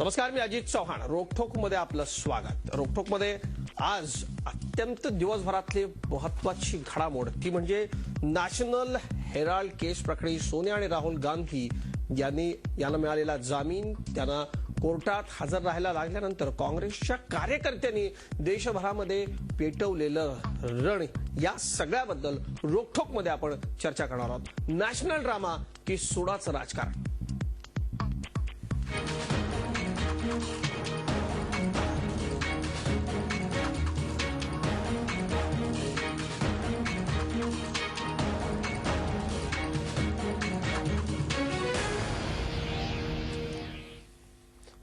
नमस्कार, मी अजित चौहान. रोकठोक मध्ये आपलं स्वागत. रोकठोक मध्ये आज अत्यंत दिवसभरातली महत्वाची घडामोड ती म्हणजे नॅशनल हेराल्ड केस प्रकरणी सोनिया आणि राहुल गांधी यांना मिळालेला जामीन. त्यांना कोर्टात हजर राहायला लागल्यानंतर काँग्रेसच्या कार्यकर्त्यांनी देशभरामध्ये पेटवलेलं रण, या सगळ्याबद्दल रोकठोक मध्ये आपण चर्चा करणार आहोत. नॅशनल ड्रामा की सोडाचं राजकारण.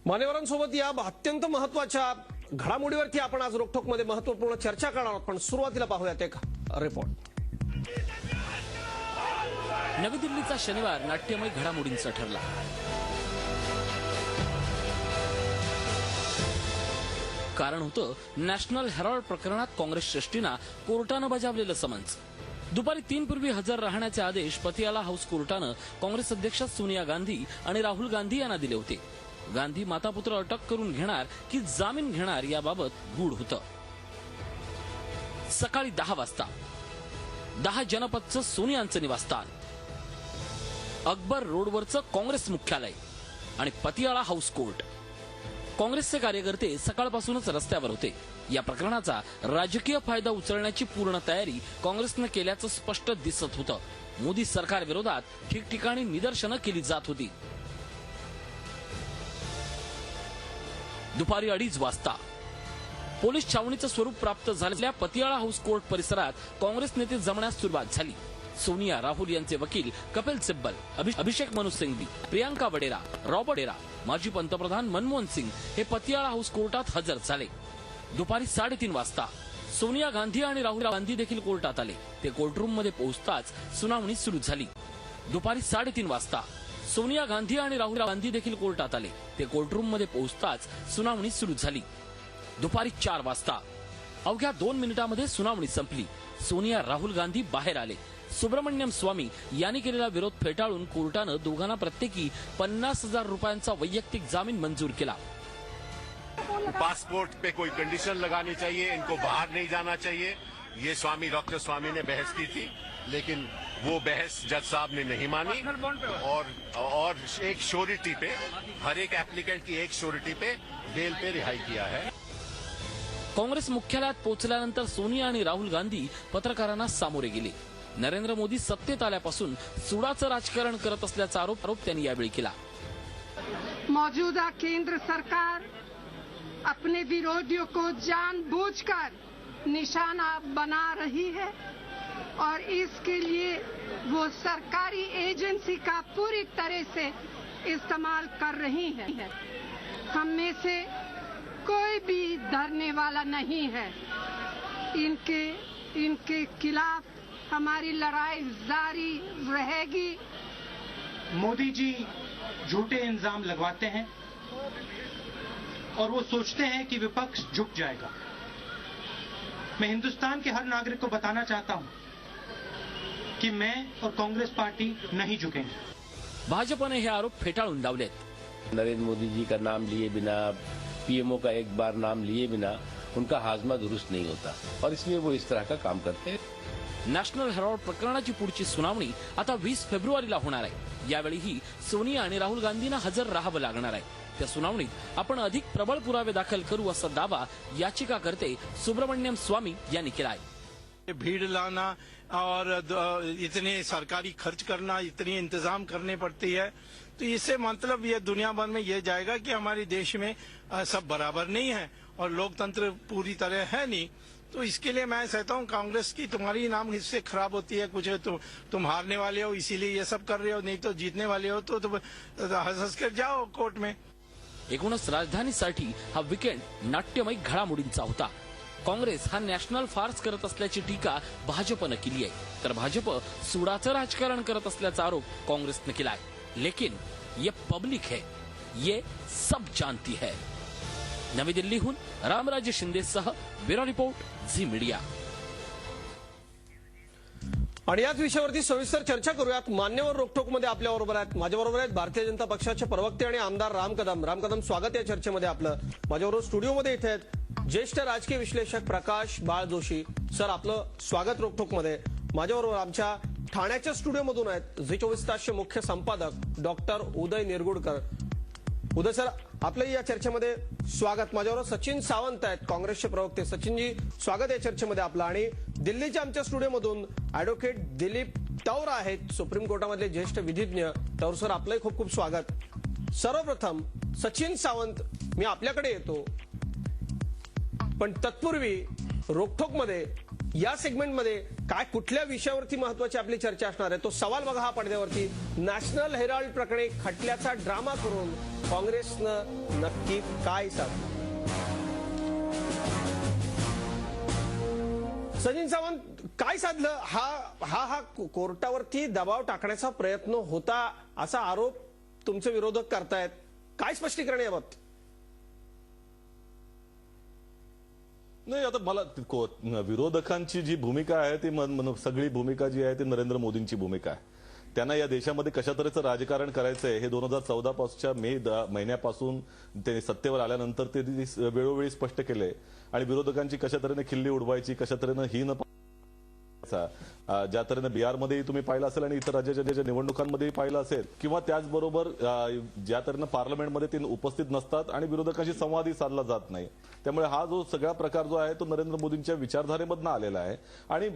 मान्यवरांसोबत या अत्यंत महत्वाच्या घडामोडीवरती आपण आज रोकठोक मध्ये महत्वपूर्ण चर्चा करणार आहोत. पण सुरुवातीला पाहूयात एक रिपोर्ट. नवी दिल्लीचा शनिवार नाट्यमय घडामोडींचा ठरला. कारण होतं नॅशनल हेराल्ड प्रकरणात काँग्रेस श्रेष्ठींना कोर्टानं बजावलेलं समन्स. दुपारी 3 पूर्वी हजर राहण्याचे आदेश पतियाला हाऊस कोर्टानं काँग्रेस अध्यक्ष सोनिया गांधी आणि राहुल गांधी यांना दिले होते. गांधी मातापुत्र अटक करून घेणार की जामीन घेणार याबाबत गूढ होतं. सकाळी 10 वाजता 10 जनपथचं सोनियांचं निवासस्थान, अकबर रोडवरचं काँग्रेस मुख्यालय आणि पतियाळा हाऊस कोर्ट. काँग्रेसचे कार्यकर्ते सकाळपासूनच रस्त्यावर होते. या प्रकरणाचा राजकीय फायदा उचलण्याची पूर्ण तयारी काँग्रेसनं केल्याचं स्पष्ट दिसत होतं. मोदी सरकार विरोधात ठिकठिकाणी निदर्शनं केली जात होती. दुपारी 2:30 वाजता पोलीस छावणीचं स्वरूप प्राप्त झालेल्या पतियाळा हाऊस कोर्ट परिसरात काँग्रेस नेते जमण्यास सुरुवात झाली. सोनिया, राहुल यांचे वकील कपिल सिब्बल, अभिषेक मनु सिंघवी, प्रियांका वडेरा, रॉबर्ट वडेरा, माजी पंतप्रधान मनमोहन सिंग हे पतियाळा हाऊस कोर्टात हजर झाले. दुपारी 3:30 वाजता सोनिया गांधी आणि राहुल गांधी देखील कोर्टात आले. ते कोर्टरूम मध्ये पोहोचताच सुनावणी सुरू झाली. दुपारी 3:30 वाजता सोनिया गांधी आणि राहुल गांधी देखील कोर्टात आले. ते कोर्टरूम मध्ये पोहोचताच सुनावणी सुरू झाली. दुपारी 4 वाजता अवघ्या 2 मिनिटांमध्ये सुनावणी संपली. सोनिया, राहुल गांधी बाहेर आले. सुब्रमण्यम स्वामी यांनी केलेला विरोध फेटाळून कोर्टानं दोघांना प्रत्येकी 50,000 रुपयांचा वैयक्तिक जामीन मंजूर केला. पासपोर्ट पे कोई कंडीशन लगानी चाहिए, इनको बाहर नहीं जाना चाहिए, ये स्वामी डॉक्टर स्वामी ने बहस की थी, लेकिन वो बहस जज साहब ने नहीं मानी और एक श्योरिटी पे, हर एक एप्लीकेंट की एक श्योरिटी पे बेल पे रिहाई किया है. काँग्रेस मुख्यालयात पोहोचल्यानंतर सोनिया आणि राहुल गांधी पत्रकारांना सामोरे गेले. नरेंद्र मोदी सत्तेत आल्यापासून सुडाचं राजकारण करत असल्याचा आरोप त्यांनी यावेळी केला. मौजूदा केंद्र सरकार अपने विरोधियों को जानबूझकर निशाना बना रही है और इसके लिए वो सरकारी एजेंसी का पूरी तरह से इस्तेमाल कर रही है. हम में से कोई भी डरने वाला नहीं है. इनके खिलाफ हमारी लड़ाई जारी रहेगी. मोदी जी झूठे इल्जाम लगवाते हैं और वो सोचते हैं कि विपक्ष झुक जाएगा. मैं हिंदुस्तान के हर नागरिक को बताना चाहता हूं कि मैं और कांग्रेस पार्टी नहीं झुकेंगे. भाजपने हे आरोप फेटाळून लावलेत. नरेंद्र मोदी जी का नाम लिए बिना, पीएमओ का एक बार नाम लिए बिना उनका हाजमा दुरुस्त नहीं होता और इसलिए वो इस तरह का काम करते हैं. नॅशनल हेराल्ड प्रकरणाची पुढची सुनावणी आता 20 फेब्रुवारीला होणार आहे. यावेळीही सोनिया आणि राहुल गांधींना हजर राहावं लागणार आहे. त्या सुनावणीत आपण अधिक प्रबळ पुरावे दाखल करू असा दावा याचिकाकर्ते सुब्रमण्यम स्वामी यांनी केला आहे. भीड़ लाना और इतने सरकारी खर्च करना, इतनी इंतजाम करने पड़ती है, तो इससे मतलब ये दुनिया भर में ये जाएगा कि हमारे देश में सब बराबर नहीं है और लोकतंत्र पूरी तरह है नहीं. तो इसके लिए मैं कहता हूँ कांग्रेस की तुम्हारी नाम इससे खराब होती है. कुछ तुम हारने वाले हो इसीलिए ये सब कर रहे हो, नहीं तो जीतने वाले हो तो हंस कर जाओ कोर्ट में. एकूणच राजधानीसाठी हा वीकेंड नाट्यमय घडामोडींचा होता. काँग्रेस हा नॅशनल फार्स करत असल्याची टीका भाजपनं केली आहे, तर भाजप सुडाचं राजकारण करत असल्याचा आरोप काँग्रेसनं केला आहे. लेकिन ये पब्लिक है, ये सब जानती है. नवी दिल्लीहून रामराजे शिंदेसह ब्युरो रिपोर्ट, झी मीडिया. आणि याच विषयावरती सविस्तर चर्चा करूयात. मान्यवर रोकठोकमध्ये आपल्याबरोबर आहेत, माझ्याबरोबर आहेत भारतीय जनता पक्षाचे प्रवक्ते आणि आमदार राम कदम. स्वागत या चर्चेमध्ये आपलं. माझ्याबरोबर स्टुडिओमध्ये इथे आहेत ज्येष्ठ राजकीय विश्लेषक प्रकाश बाळ जोशी. सर, आपलं स्वागत रोकठोकमध्ये. माझ्याबरोबर आमच्या ठाण्याच्या स्टुडिओमधून आहेत झी24 तासचे मुख्य संपादक डॉक्टर उदय निरगुडकर. उदय सर, आपलं या चर्चेमध्ये स्वागत. माझ्याबरोबर सचिन सावंत आहेत, काँग्रेसचे प्रवक्ते. सचिनजी, स्वागत या चर्चेमध्ये आपलं. आणि दिल्लीच्या आमच्या स्टुडिओमधून ॲडव्होकेट दिलीप तौर आहेत, सुप्रीम कोर्टामधले ज्येष्ठ विधिज्ञ. तौर सर, आपलंही खूप खूप स्वागत. सर्वप्रथम सचिन सावंत, मी आपल्याकडे येतो, पण तत्पूर्वी रोकठोकमध्ये या सेगमेंटमध्ये काय कुठल्या विषयावरती महत्वाची आपली चर्चा असणार आहे तो सवाल बघा हा पडद्यावरती. नॅशनल हेराल्ड प्रकरणी खटल्याचा ड्रामा करून काँग्रेसनं नक्की काय साधलं? सचिन सावंत, काय साधलं? हा कोर्टावरती दबाव टाकण्याचा प्रयत्न होता असा आरोप तुमचे विरोधक करतायत. काय स्पष्टीकरण याबाबत? नाही, आता मला विरोधकांची जी भूमिका आहे ती सगळी भूमिका जी आहे ती नरेंद्र मोदींची भूमिका आहे. त्यांना या देशामध्ये कशा तऱ्हेचं राजकारण करायचंय हे 2014 पासूनच्या मे महिन्यापासून ते सत्तेवर आल्यानंतर ते वेळोवेळी स्पष्ट केले. आणि विरोधकांची कशा तऱ्हेने खिल्ली उडवायची, कशा तऱ्हेने ही न ज्या तऱ्हेने बिहारमध्येही तुम्ही पाहिलं असेल आणि इतर राज्याच्या निवडणुकांमध्येही पाहिलं असेल, किंवा त्याचबरोबर ज्या तऱ्हेने पार्लमेंटमध्ये ते उपस्थित नसतात आणि विरोधकांशी संवादही साधला जात नाही. त्यामुळे हा जो सगळा प्रकार जो आहे तो नरेंद्र मोदींच्या विचारधारेमधनं आलेला आहे. आणि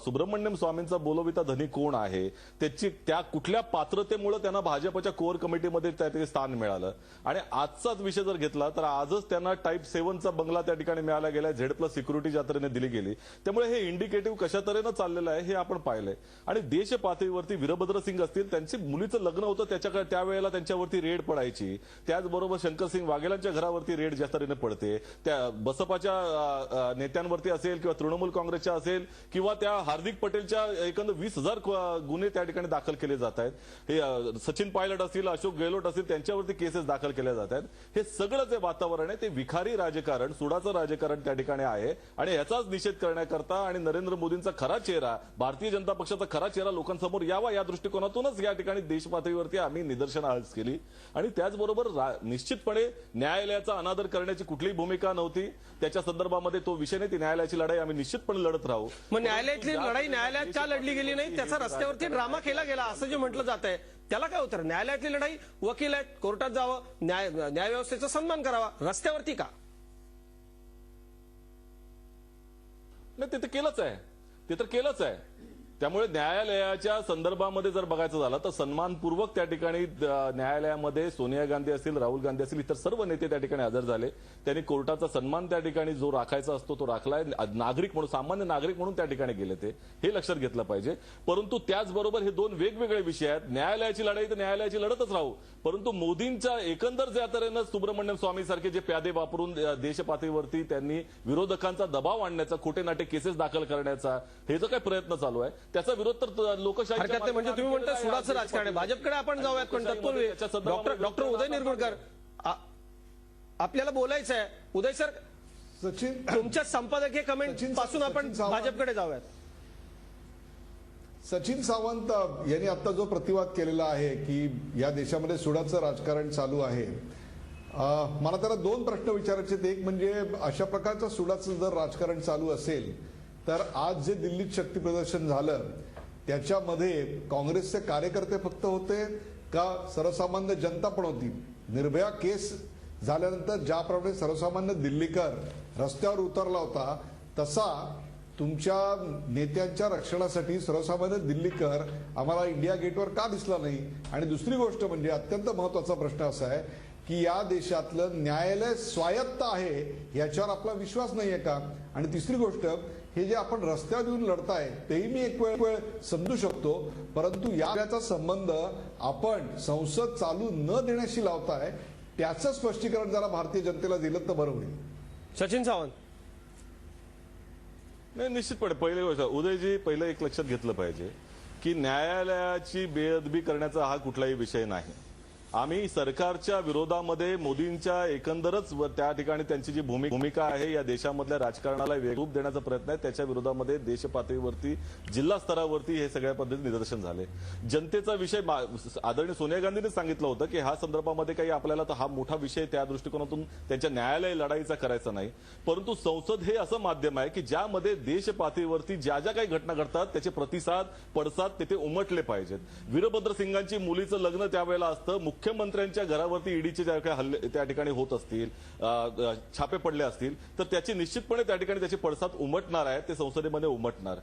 सुब्रमण्यम स्वामींचा बोलविता धनी कोण आहे, त्या कुठल्या पात्रतेमुळे त्यांना भाजपच्या कोर कमिटीमध्ये त्या स्थान मिळालं. आणि आजचाच विषय जर घेतला तर आजच त्यांना टाईप 7चा बंगला त्या ठिकाणी मिळाला गेलाय, Z+ सिक्युरिटी ज्या तऱ्हेने दिली गेली. त्यामुळे हे इंडिकेटिव्ह कशा तऱ्हेनं चाललेलं आहे हे आपण पाहिलंय. आणि देश पातळीवरती वीरभद्र सिंग असतील, त्यांची मुलीचं लग्न होतं त्यावेळेला त्यांच्यावरती रेड पडायची. त्याचबरोबर शंकरसिंग वाघेलांच्या घरावरती रेड ज्या तऱ्हेने पडते, त्या बसपाच्या नेत्यांवरती असेल किंवा तृणमूल काँग्रेसच्या असेल किंवा त्या हार्दिक पटेलच्या एकंदर 20,000 गुन्हे त्या ठिकाणी दाखल केले जात आहेत. हे सचिन पायलट असतील, अशोक गेहलोत असतील, त्यांच्यावरती केसेस दाखल केल्या जात आहेत. हे सगळं जे वातावरण आहे ते विखारी राजकारण, सुडाचं राजकारण त्या ठिकाणी आहे. आणि याचाच निषेध करण्याकरता आणि नरेंद्र मोदींचा खरा चेहरा, भारतीय जनता पक्षाचा खरा चेहरा लोकांसमोर यावा या दृष्टिकोनातूनच या ठिकाणी देश पातळीवरती आम्ही निदर्शनं आज केली. आणि त्याचबरोबर निश्चितपणे न्यायालयाचा अनादर करण्याची कुठलीही भूमिका नव्हती. त्याच्या संदर्भामध्ये तो विषय नाही, ती न्यायालयाची लढाई आम्ही निश्चितपणे लढत राहू. मग न्यायालयातली लढाई न्यायालयात का लढली गेली नाही? त्याचा रस्त्यावरती ड्रामा केला गेला असं जे म्हटलं जात आहे त्याला काय उत्तर? न्यायालयातली लढाई, वकील आहेत, कोर्टात जावं, न्याय व्यवस्थेचा सन्मान करावा, रस्त्यावरती का? नाही, ते तर केलंच आहे. त्यामुळे न्यायालयाच्या संदर्भामध्ये जर बघायचं झालं तर सन्मानपूर्वक त्या ठिकाणी न्यायालयामध्ये सोनिया गांधी असतील, राहुल गांधी असतील, इतर सर्व नेते त्या ठिकाणी हजर झाले. त्यांनी कोर्टाचा सन्मान त्या ठिकाणी जो राखायचा असतो तो राखलाय. नागरिक म्हणून, सामान्य नागरिक म्हणून त्या ठिकाणी गेले ते, हे लक्षात घेतलं पाहिजे. परंतु त्याचबरोबर हे दोन वेगवेगळे विषय आहेत. न्यायालयाची लढाई तर न्यायालयाची लढतच राहू, परंतु मोदींच्या एकंदर ज्या तऱ्हेनं सुब्रमण्यम स्वामी सारखे जे प्यादे वापरून देश पातळीवरती त्यांनी विरोधकांचा दबाव आणण्याचा, खोटे नाटे केसेस दाखल करण्याचा हे जो काही प्रयत्न चालू आहे त्याचा विरोध तर लोकशाही हरकत नाही. म्हणजे तुम्ही म्हणता सुडाचं राजकारण आहे. भाजपकडे आपण जाऊयात, पण तत्पूर्वी डॉक्टर उदय निरगुडकर आपल्याला बोलायचं आहे. उदय सर, सचिन, तुमच्या संपादकीय कमेंट पासून आपण भाजपकडे जाऊयात. सचिन सावंत यांनी आता जो प्रतिवाद केलेला आहे की या देशामध्ये सुडाचं राजकारण चालू आहे, मला त्याला दोन प्रश्न विचारायचे आहेत. एक म्हणजे अशा प्रकारचं सुडाचं जर राजकारण चालू असेल तर आज जे दिल्लीत शक्ती प्रदर्शन झालं त्याच्यामध्ये काँग्रेसचे कार्यकर्ते फक्त होते का सर्वसामान्य जनता पण होती? निर्भया केस झाल्यानंतर ज्याप्रमाणे सर्वसामान्य दिल्लीकर रस्त्यावर उतरला होता तसा तुमच्या नेत्यांच्या रक्षणासाठी सर्वसामान्य दिल्लीकर आम्हाला इंडिया गेटवर का दिसला नाही? आणि दुसरी गोष्ट म्हणजे अत्यंत महत्वाचा प्रश्न असा आहे की या देशातलं न्यायालय स्वायत्त आहे याच्यावर आपला विश्वास नाहीये का? आणि तिसरी गोष्ट, हे जे आपण रस्त्यावर येऊन लढताय तेही मी एक वेळ समजू शकतो, परंतु याचा संबंध आपण संसद चालू न देण्याशी लावताय, त्याचं स्पष्टीकरण जरा भारतीय जनतेला दिलं तर बरं होईल. सचिन सावंत, नाही, निश्चितपणे पहिली गोष्ट उदयजी, पहिलं एक लक्षात घेतलं पाहिजे की न्यायालयाची बेअदबी करण्याचा हा कुठलाही विषय नाही. आम्ही सरकारच्या विरोधामध्ये मोदींच्या एकंदरच त्या ठिकाणी त्यांची जी भूमिका आहे या देशामधल्या राजकारणाला वेगरूप देण्याचा प्रयत्न आहे, त्याच्या विरोधामध्ये देश पातळीवरती जिल्हा स्तरावरती हे सगळ्या पद्धतीने निदर्शन झाले. जनतेचा विषय आदरणीय सोनिया गांधींनी सांगितलं होतं की ह्या संदर्भामध्ये काही आपल्याला तर हा मोठा विषय त्या दृष्टिकोनातून त्यांच्या न्यायालय लढाईचा करायचा नाही, परंतु संसद हे असं माध्यम आहे की ज्यामध्ये देश पातळीवरती ज्या ज्या काही घटना घडतात त्याचे प्रतिसाद पडसाद तिथे उमटले पाहिजेत. वीरभद्र सिंगांची मुलीचं लग्न त्यावेळेला असतं, मुख्यमंत्र्यांच्या घरावरती ईडीचे ज्या काही हल्ले त्या ठिकाणी होत असतील, छापे पडले असतील, तर त्याची निश्चितपणे त्या ठिकाणी त्याचे पडसाद उमटणार आहेत, ते संसदेमध्ये उमटणार.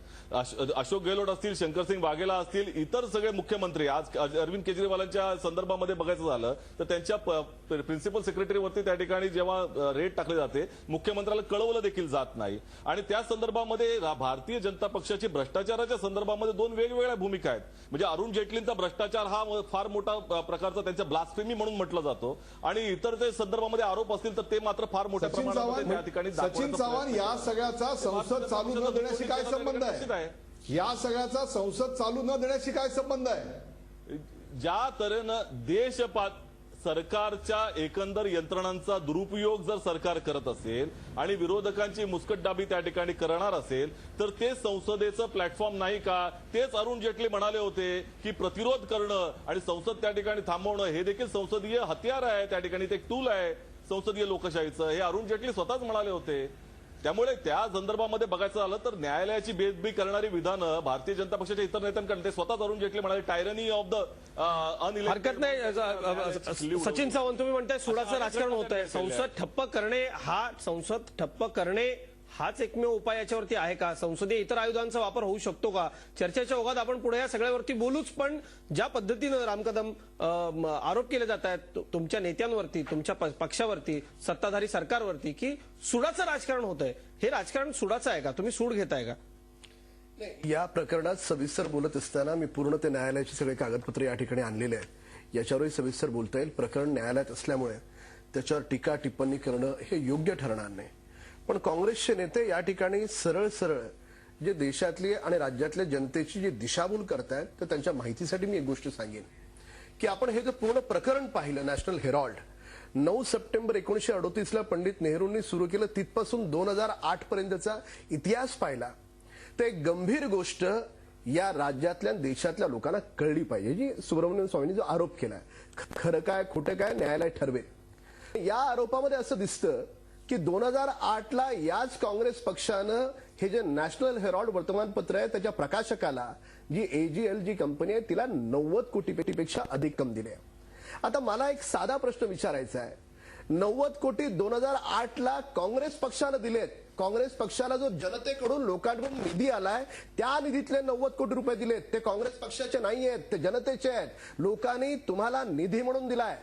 अशोक गेहलोत असतील, शंकरसिंग वाघेला असतील, इतर सगळे मुख्यमंत्री आज अरविंद केजरीवालांच्या संदर्भामध्ये बघायचं झालं तर त्यांच्या प्रिन्सिपल सेक्रेटरीवरती त्या ठिकाणी जेव्हा रेड टाकले जाते मुख्यमंत्र्याला कळवलं देखील जात नाही. आणि त्या संदर्भामध्ये भारतीय जनता पक्षाची भ्रष्टाचाराच्या संदर्भामध्ये दोन वेगवेगळ्या भूमिका आहेत. म्हणजे अरुण जेटलींचा भ्रष्टाचार हा फार मोठा प्रकारचा त्यांचा ब्लास्फेमी म्हणून म्हटलं जातो आणि इतर जे संदर्भामध्ये आरोप असतील तर ते मात्र फार मोठ्या प्रमाणात त्या ठिकाणी. सचिन चव्हाण, या सगळ्याचा संसद चालू न देण्याशी काय संबंध आहे? या सगळ्याचा संसद चालू न देण्याशी काय संबंध आहे? ज्या तऱ्हेनं सरकारच्या एकंदर यंत्रणांचा दुरुपयोग जर सरकार करत असेल आणि विरोधकांची मुस्कटदाबी त्या ठिकाणी करणार असेल तर ते संसदेचं प्लॅटफॉर्म नाही का? तेच अरुण जेटली म्हणाले होते की प्रतिरोध करणं आणि संसद त्या ठिकाणी थांबवणं हे देखील संसदीय हत्यार आहे, त्या ठिकाणी ते एक टूल आहे संसदीय लोकशाहीचं, हे अरुण जेटली स्वतःच म्हणाले होते. त्यामुळे त्या संदर्भामध्ये बघायचं झालं तर न्यायालयाची बेदबी करणारी विधानं भारतीय जनता पक्षाच्या इतर नेत्यांकडे ते स्वतःच अरुण जेटली म्हणाले टायरनी ऑफ द हरकत नाही. सचिन सावंत, तुम्ही म्हणताय सुडाचं राजकारण होत आहे, संसद ठप्प करणे हाच एकमेव उपाय याच्यावरती आहे का? संसदीय इतर आयुधांचा वापर होऊ शकतो का? चर्चेच्या ओघात आपण पुढे या सगळ्यावरती बोलूच, पण ज्या पद्धतीनं राम कदम आरोप केले जात आहेत तुमच्या नेत्यांवरती, तुमच्या पक्षावरती, सत्ताधारी सरकारवरती की सुडाचं राजकारण होत आहे, हे राजकारण सुडाचं आहे का? तुम्ही सूड घेताय का? या प्रकरणात सविस्तर बोलत असताना मी पूर्ण ते न्यायालयाची सगळे कागदपत्रे या ठिकाणी आणलेले आहेत, याच्यावरही सविस्तर बोलता येईल. प्रकरण न्यायालयात असल्यामुळे त्याच्यावर टीका टिप्पणी करणं हे योग्य ठरणार नाही. पण काँग्रेसचे नेते या ठिकाणी सरळ सरळ जे देशातली आणि राज्यातल्या जनतेची जी दिशाभूल करतायत तर त्यांच्या माहितीसाठी मी एक गोष्ट सांगेन की आपण हे जर पूर्ण प्रकरण पाहिलं, नॅशनल हेराल्ड 9 सप्टेंबर 1938ला पंडित नेहरूंनी सुरू केलं, तिथपासून 2008 पर्यंतचा इतिहास पाहिला तर एक गंभीर गोष्ट या राज्यातल्या देशातल्या लोकांना कळली पाहिजे, जी सुब्रमण्यम स्वामींनी जो आरोप केलाय, खरं काय खोटं काय न्यायालय ठरवेल. या आरोपामध्ये असं दिसतं की 2008ला याच काँग्रेस पक्षानं हे जे नॅशनल हेराल्ड वर्तमानपत्र आहे त्याच्या प्रकाशकाला जी AGL जी कंपनी आहे तिला 90 कोटीपेक्षा अधिक रक्कम दिली आहे. आता मला एक साधा प्रश्न विचारायचा आहे, 90 कोटी 2008ला काँग्रेस पक्षानं दिलेत, काँग्रेस पक्षाला जो जनतेकडून लोकांकडून निधी आलाय त्या निधीतले 90 कोटी रुपये दिलेत, ते काँग्रेस पक्षाचे नाही आहेत, ते जनतेचे आहेत. लोकांनी तुम्हाला निधी म्हणून दिलाय.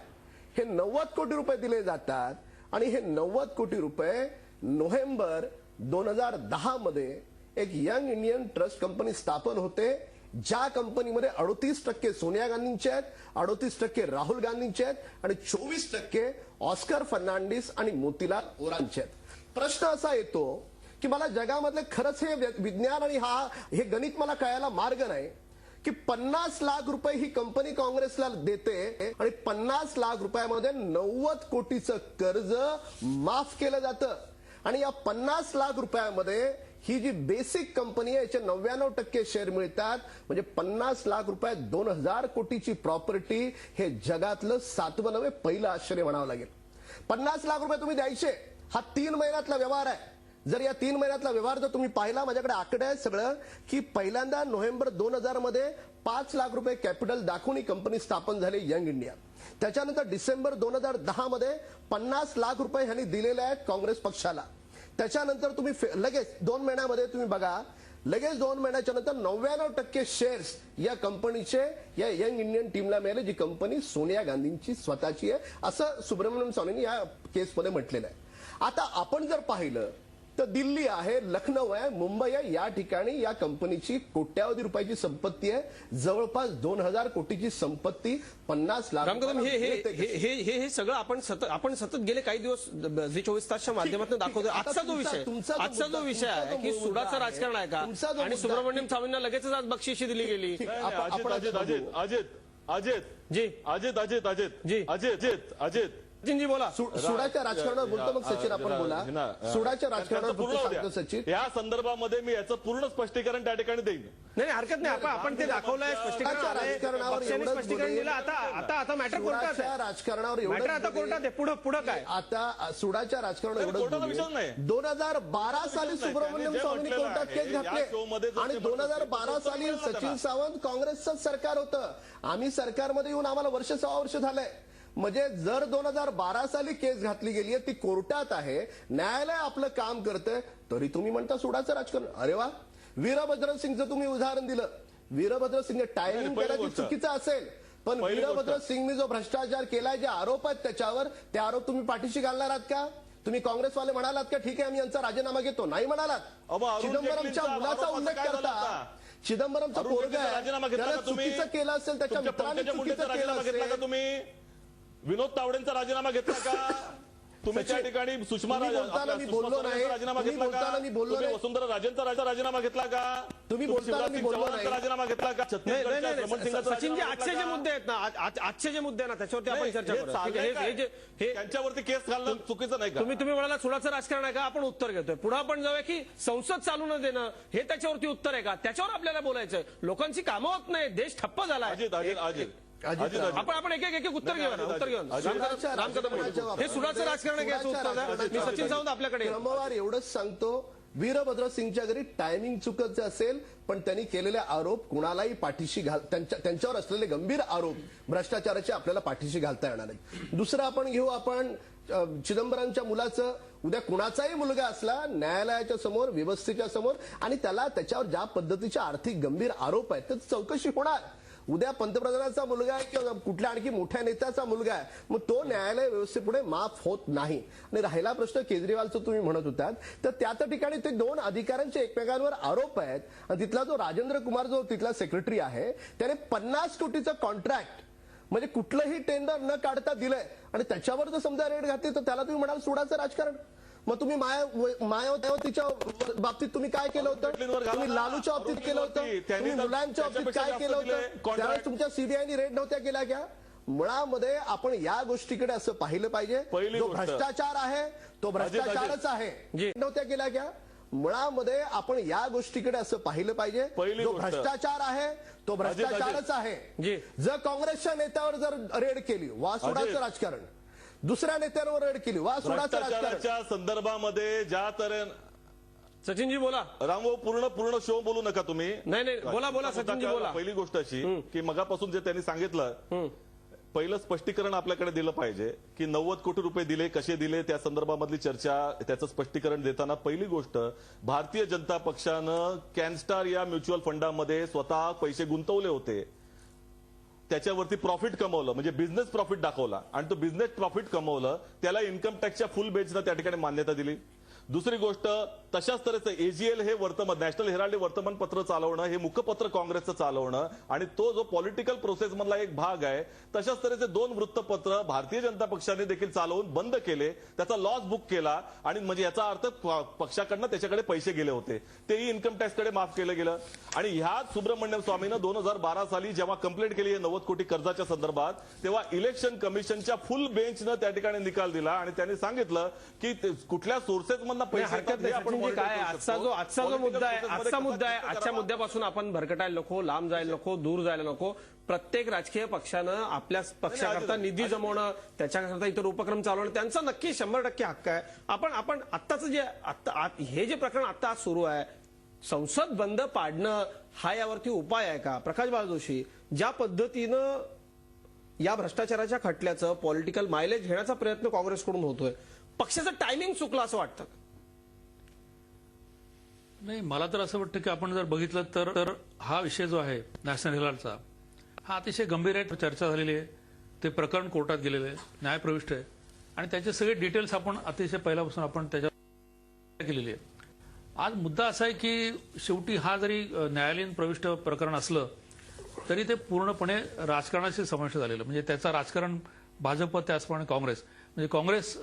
हे 90 कोटी रुपये दिले जातात आणि हे 90 कोटी रुपये नोव्हेंबर 2010 मध्ये एक यंग इंडियन ट्रस्ट कंपनी स्थापन होते, ज्या कंपनीमध्ये 38% सोनिया गांधींचे आहेत, 38% राहुल गांधींचे आहेत आणि 24% ऑस्कर फर्नांडिस आणि मोतीलाल वोरांचे आहेत. प्रश्न असा येतो की मला जगामधले खरंच हे विज्ञान आणि हे गणित मला कळायला मार्ग नाही की 50 लाख रुपये ही कंपनी काँग्रेसला देते आणि 50 लाख रुपयामध्ये 90 कोटीचं कर्ज माफ केलं जातं आणि या 50 लाख रुपयामध्ये ही जी बेसिक कंपनी आहे याचे 99% शेअर मिळतात. म्हणजे 50 लाख रुपयात 2000 कोटीची प्रॉपर्टी हे जगातलं 7वं नव्हे पहिलं आश्चर्य म्हणावं लागेल. 50 लाख रुपये तुम्ही द्यायचे, हा 3 महिन्यातला व्यवहार आहे. जर या 3 महिन्यातला व्यवहार जर तुम्ही पाहिला, माझ्याकडे आकडे आहेत सगळं, की पहिल्यांदा नोव्हेंबर 2000 मध्ये 5 लाख रुपये कॅपिटल दाखवून ही कंपनी स्थापन झाली यंग इंडिया. त्याच्यानंतर डिसेंबर 2010 मध्ये 50 लाख रुपये ह्यांनी दिलेले आहेत काँग्रेस पक्षाला. त्याच्यानंतर तुम्ही लगेच 2 महिन्यामध्ये तुम्ही बघा, लगेच 2 महिन्याच्या नंतर 99% शेअर्स या कंपनीचे या यंग इंडियन टीमला मिळाले, जी कंपनी सोनिया गांधींची स्वतःची आहे, असं सुब्रमण्यम स्वामींनी या केसमध्ये म्हटलेलं आहे. आता आपण जर पाहिलं तर दिल्ली आहे, लखनौ आहे, मुंबई आहे, या ठिकाणी या कंपनीची कोट्यावधी रुपयाची संपत्ती आहे, जवळपास 2000 कोटीची संपत्ती, 50 लाख. रामकदम, हे सगळं आपण सतत गेले काही दिवस झी 24 तासच्या माध्यमातून दाखवतोय. आजचा जो विषय आहे की सुडाचं राजकारण आहे का आणि सुब्रमण्यम स्वामींना लगेचच आज बक्षिशी दिली गेली. अजित जी अजित अजित अजित जी. अजित अजित अजित सचिनजी बोला. सुडाच्या राजकारणावर बोलतो मग सचिन आपण बोला. सुडाच्या राजकारणावर बोलतो सांगतो सचिन. या संदर्भामध्ये मी याचं पूर्ण स्पष्टीकरण त्या ठिकाणी देईन. नाही हरकत नाही. आपण ते दाखवलंय स्पष्टीकरण राजकारणावर पक्षाने एवढंच स्पष्टीकरण बोलून. दिलं. आता मॅटर कोर्टात सुडाच्या राजकारणावर एवढंच मॅटर आता बोलून. कोर्टात आहे. पुढं काय आता सुडाच्या राजकारणावर एवढंच कोर्टाचा विषय बोलून. नाही. 2012 साली सुब्रमण्यम स्वामींनी कोर्टात केस घातले आणि 2012 साली सचिन सावंत काँग्रेसचं सरकार होतं. आम्ही सरकारमध्ये येऊन आम्हाला 6 वर्ष झालंय. म्हणजे जर 2012 साली केस घातली गेली आहे ती कोर्टात आहे, न्यायालय आपलं काम करतंय, तरी तुम्ही म्हणता सुडाचं राजकारण. अरे वा. वीरभद्र सिंगचं तुम्ही उदाहरण दिलं. वीरभद्र सिंगने टायमिंग केलं की चुकीचं असेल, पण वीरभद्र सिंगने जो भ्रष्टाचार केलाय, जे आरोप आहेत त्याच्यावर, ते आरोप तुम्ही पाठीशी घालणार आहात का? तुम्ही काँग्रेसवाले म्हणालात का ठीक आहे आम्ही यांचा राजीनामा घेतो? नाही म्हणालात. चिदंबरमच्या मुलाचा उल्लेख करता. चिदंबरमचा पोरगा आहे, चुकीचं केलं असेल, त्याच्या मित्राने चुकीचं केलं असेल. तुम्ही विनोद तावडेंचा राजीनामा घेतला का? तुम्ही त्या ठिकाणी सुषमा बोलताना मी बोललो नाही. राजीनामा घेतला का? मी बोललो नाही. वसुंधरा राजेंचा राजीनामा घेतला का? तुम्ही बोलताना मी बोललो नाही. राजीनामा घेतला का? सचिनजी आजचे जे मुद्दे आहेत ना, आजचे जे मुद्दे ना त्याच्यावरती आपण चर्चा करू. त्यांच्यावरती केस घालणं चुकीचं नाही का? तुम्ही म्हणाला सुडाचं राजकारण आहे का? आपण उत्तर घेतोय. पुढे आपण जाऊया की संसद चालू न देणं हे त्याच्यावरती उत्तर आहे का? त्याच्यावर आपल्याला बोलायचंय. लोकांची कामं होत नाही, देश ठप्प झाला. आपण एक उत्तर घेऊया ना. उत्तर घेऊन राम कदम हे सुडाचं राजकारण घ्यायचं उत्तर द्या. मी सचिन सावंत आपल्याकडे क्रमवार एवढंच सांगतो. वीरभद्र सिंगच्या घरी टायमिंग चुकीचं असेल, पण त्यांनी केलेले आरोप कुणालाही पाठीशी त्यांच्यावर असलेले गंभीर आरोप भ्रष्टाचाराचे आपल्याला पाठीशी घालता येणार नाही. दुसरं आपण घेऊ आपण चिदंबरमच्या मुलाचं. उद्या कुणाचाही मुलगा असला न्यायालयाच्या समोर, व्यवस्थेच्या समोर, आणि त्याला त्याच्यावर ज्या पद्धतीचे आर्थिक गंभीर आरोप आहेत त्याची चौकशी होणार. उद्या पंतप्रधानाचा मुलगा आहे किंवा कुठल्या आणखी मोठ्या नेत्याचा मुलगा आहे, मग तो न्यायालय व्यवस्थेपुढे माफ होत नाही. आणि राहिला प्रश्न केजरीवालचं तुम्ही म्हणत होतात, तर त्या ठिकाणी ते 2 अधिकाऱ्यांचे एकमेकांवर आरोप आहेत. आणि तिथला जो राजेंद्र कुमार जो तिथला सेक्रेटरी आहे त्याने 50 कोटीचं कॉन्ट्रॅक्ट म्हणजे कुठलंही टेंडर न काढता दिलंय, आणि त्याच्यावर जर समजा रेड घातली तर त्याला तुम्ही म्हणाल सुडाचं राजकारण. मग तुम्ही मायावतीच्या बाबतीत तुम्ही काय केलं होतं? तुम्ही लालूच्या बाबतीत केलं होतं? तुम्ही मुलांच्या बाबतीत काय केलं होतं? त्यावेळेस तुमच्या सीबीआयनी रेड नव्हत्या केल्या का? मुळामध्ये आपण या गोष्टीकडे असं पाहिलं पाहिजे. जो भ्रष्टाचार आहे तो भ्रष्टाचारच आहे. नव्हत्या केल्या का? मुळामध्ये आपण या गोष्टीकडे असं पाहिलं पाहिजे. जो भ्रष्टाचार आहे तो भ्रष्टाचारच आहे. जर काँग्रेसच्या नेत्यावर जर रेड केली, वा सुडाचं राजकारण. दुसऱ्या नेत्यांवर रेड केली, वा सुडाचं राजकारण. संदर्भामध्ये ज्या तऱ्हे सचिनजी बोला. रामभाऊ पूर्ण शो बोलू नका तुम्ही. नाही बोला सचिनजी बोला. पहिली गोष्ट अशी की मगापासून जे त्यांनी सांगितलं, पहिलं स्पष्टीकरण आपल्याकडे दिलं पाहिजे की 90 कोटी रुपये दिले, कसे दिले, त्या संदर्भामधली चर्चा, त्याचं स्पष्टीकरण देताना पहिली गोष्ट, भारतीय जनता पक्षानं कॅनस्टार या म्युच्युअल फंडामध्ये स्वतः पैसे गुंतवले होते, त्याच्यावरती प्रॉफिट कमवलं, म्हणजे बिझनेस प्रॉफिट दाखवला, आणि तो बिझनेस प्रॉफिट कमवलं त्याला इन्कम टॅक्सच्या फुल बेंचनं त्या ठिकाणी मान्यता दिली. दुसरी गोष्ट, तशाच तऱ्हेचं एजीएल हे नॅशनल हेराल्ड वर्तमानपत्र चालवणं, हे मुखपत्र काँग्रेसचं चालवणं, आणि तो जो पॉलिटिकल प्रोसेस मधला एक भाग आहे, तशाच तऱ्हेचे 2 वृत्तपत्र भारतीय जनता पक्षाने देखील चालवून बंद केले, त्याचा लॉस बुक केला, आणि म्हणजे याचा अर्थ पक्षाकडनं त्याच्याकडे पैसे गेले होते, तेही इन्कम टॅक्सकडे माफ केलं गेलं. आणि ह्याच सुब्रमण्यम स्वामीनं 2012 साली जेव्हा कंप्लेंट केली 90 कोटी कर्जाच्या संदर्भात, तेव्हा इलेक्शन कमिशनच्या फुल बेंचनं त्या ठिकाणी निकाल दिला, आणि त्यांनी सांगितलं की कुठल्या सोर्सेस आजचा जो मुद्दा आहे, आजच्या मुद्द्यापासून आपण भरकटायला नको, लांब जायला नको, दूर जायला नको. प्रत्येक राजकीय पक्षानं आपल्या पक्षाकरता निधी जमवणं, त्याच्याकरता इतर उपक्रम चालवणं, त्यांचा नक्की 100% हक्क आहे. आपण आत्ताचं जे हे जे प्रकरण आता सुरू आहे, संसद बंद पाडणं हा यावरती उपाय आहे का? प्रकाश बाळ जोशी, ज्या पद्धतीनं या भ्रष्टाचाराच्या खटल्याचं पॉलिटिकल मायलेज घेण्याचा प्रयत्न काँग्रेसकडून होतोय, पक्षाचं टायमिंग चुकलं असं वाटतं? नाही, मला तर असं वाटतं की आपण जर बघितलं तर हा विषय जो आहे नॅशनल हेराल्डचा, हा अतिशय गंभीर आहे. चर्चा झालेली आहे, ते प्रकरण कोर्टात गेलेलं आहे, न्यायप्रविष्ट आहे, आणि त्याचे सगळे डिटेल्स आपण अतिशय पहिल्यापासून आपण त्याच्यावर केलेली आहे. आज मुद्दा असा आहे की शेवटी हा जरी न्यायालयीन प्रविष्ट प्रकरण असलं तरी ते पूर्णपणे राजकारणाशी समाविष्ट झालेलं. म्हणजे त्याचं राजकारण भाजप, त्याचप्रमाणे काँग्रेस, म्हणजे काँग्रेस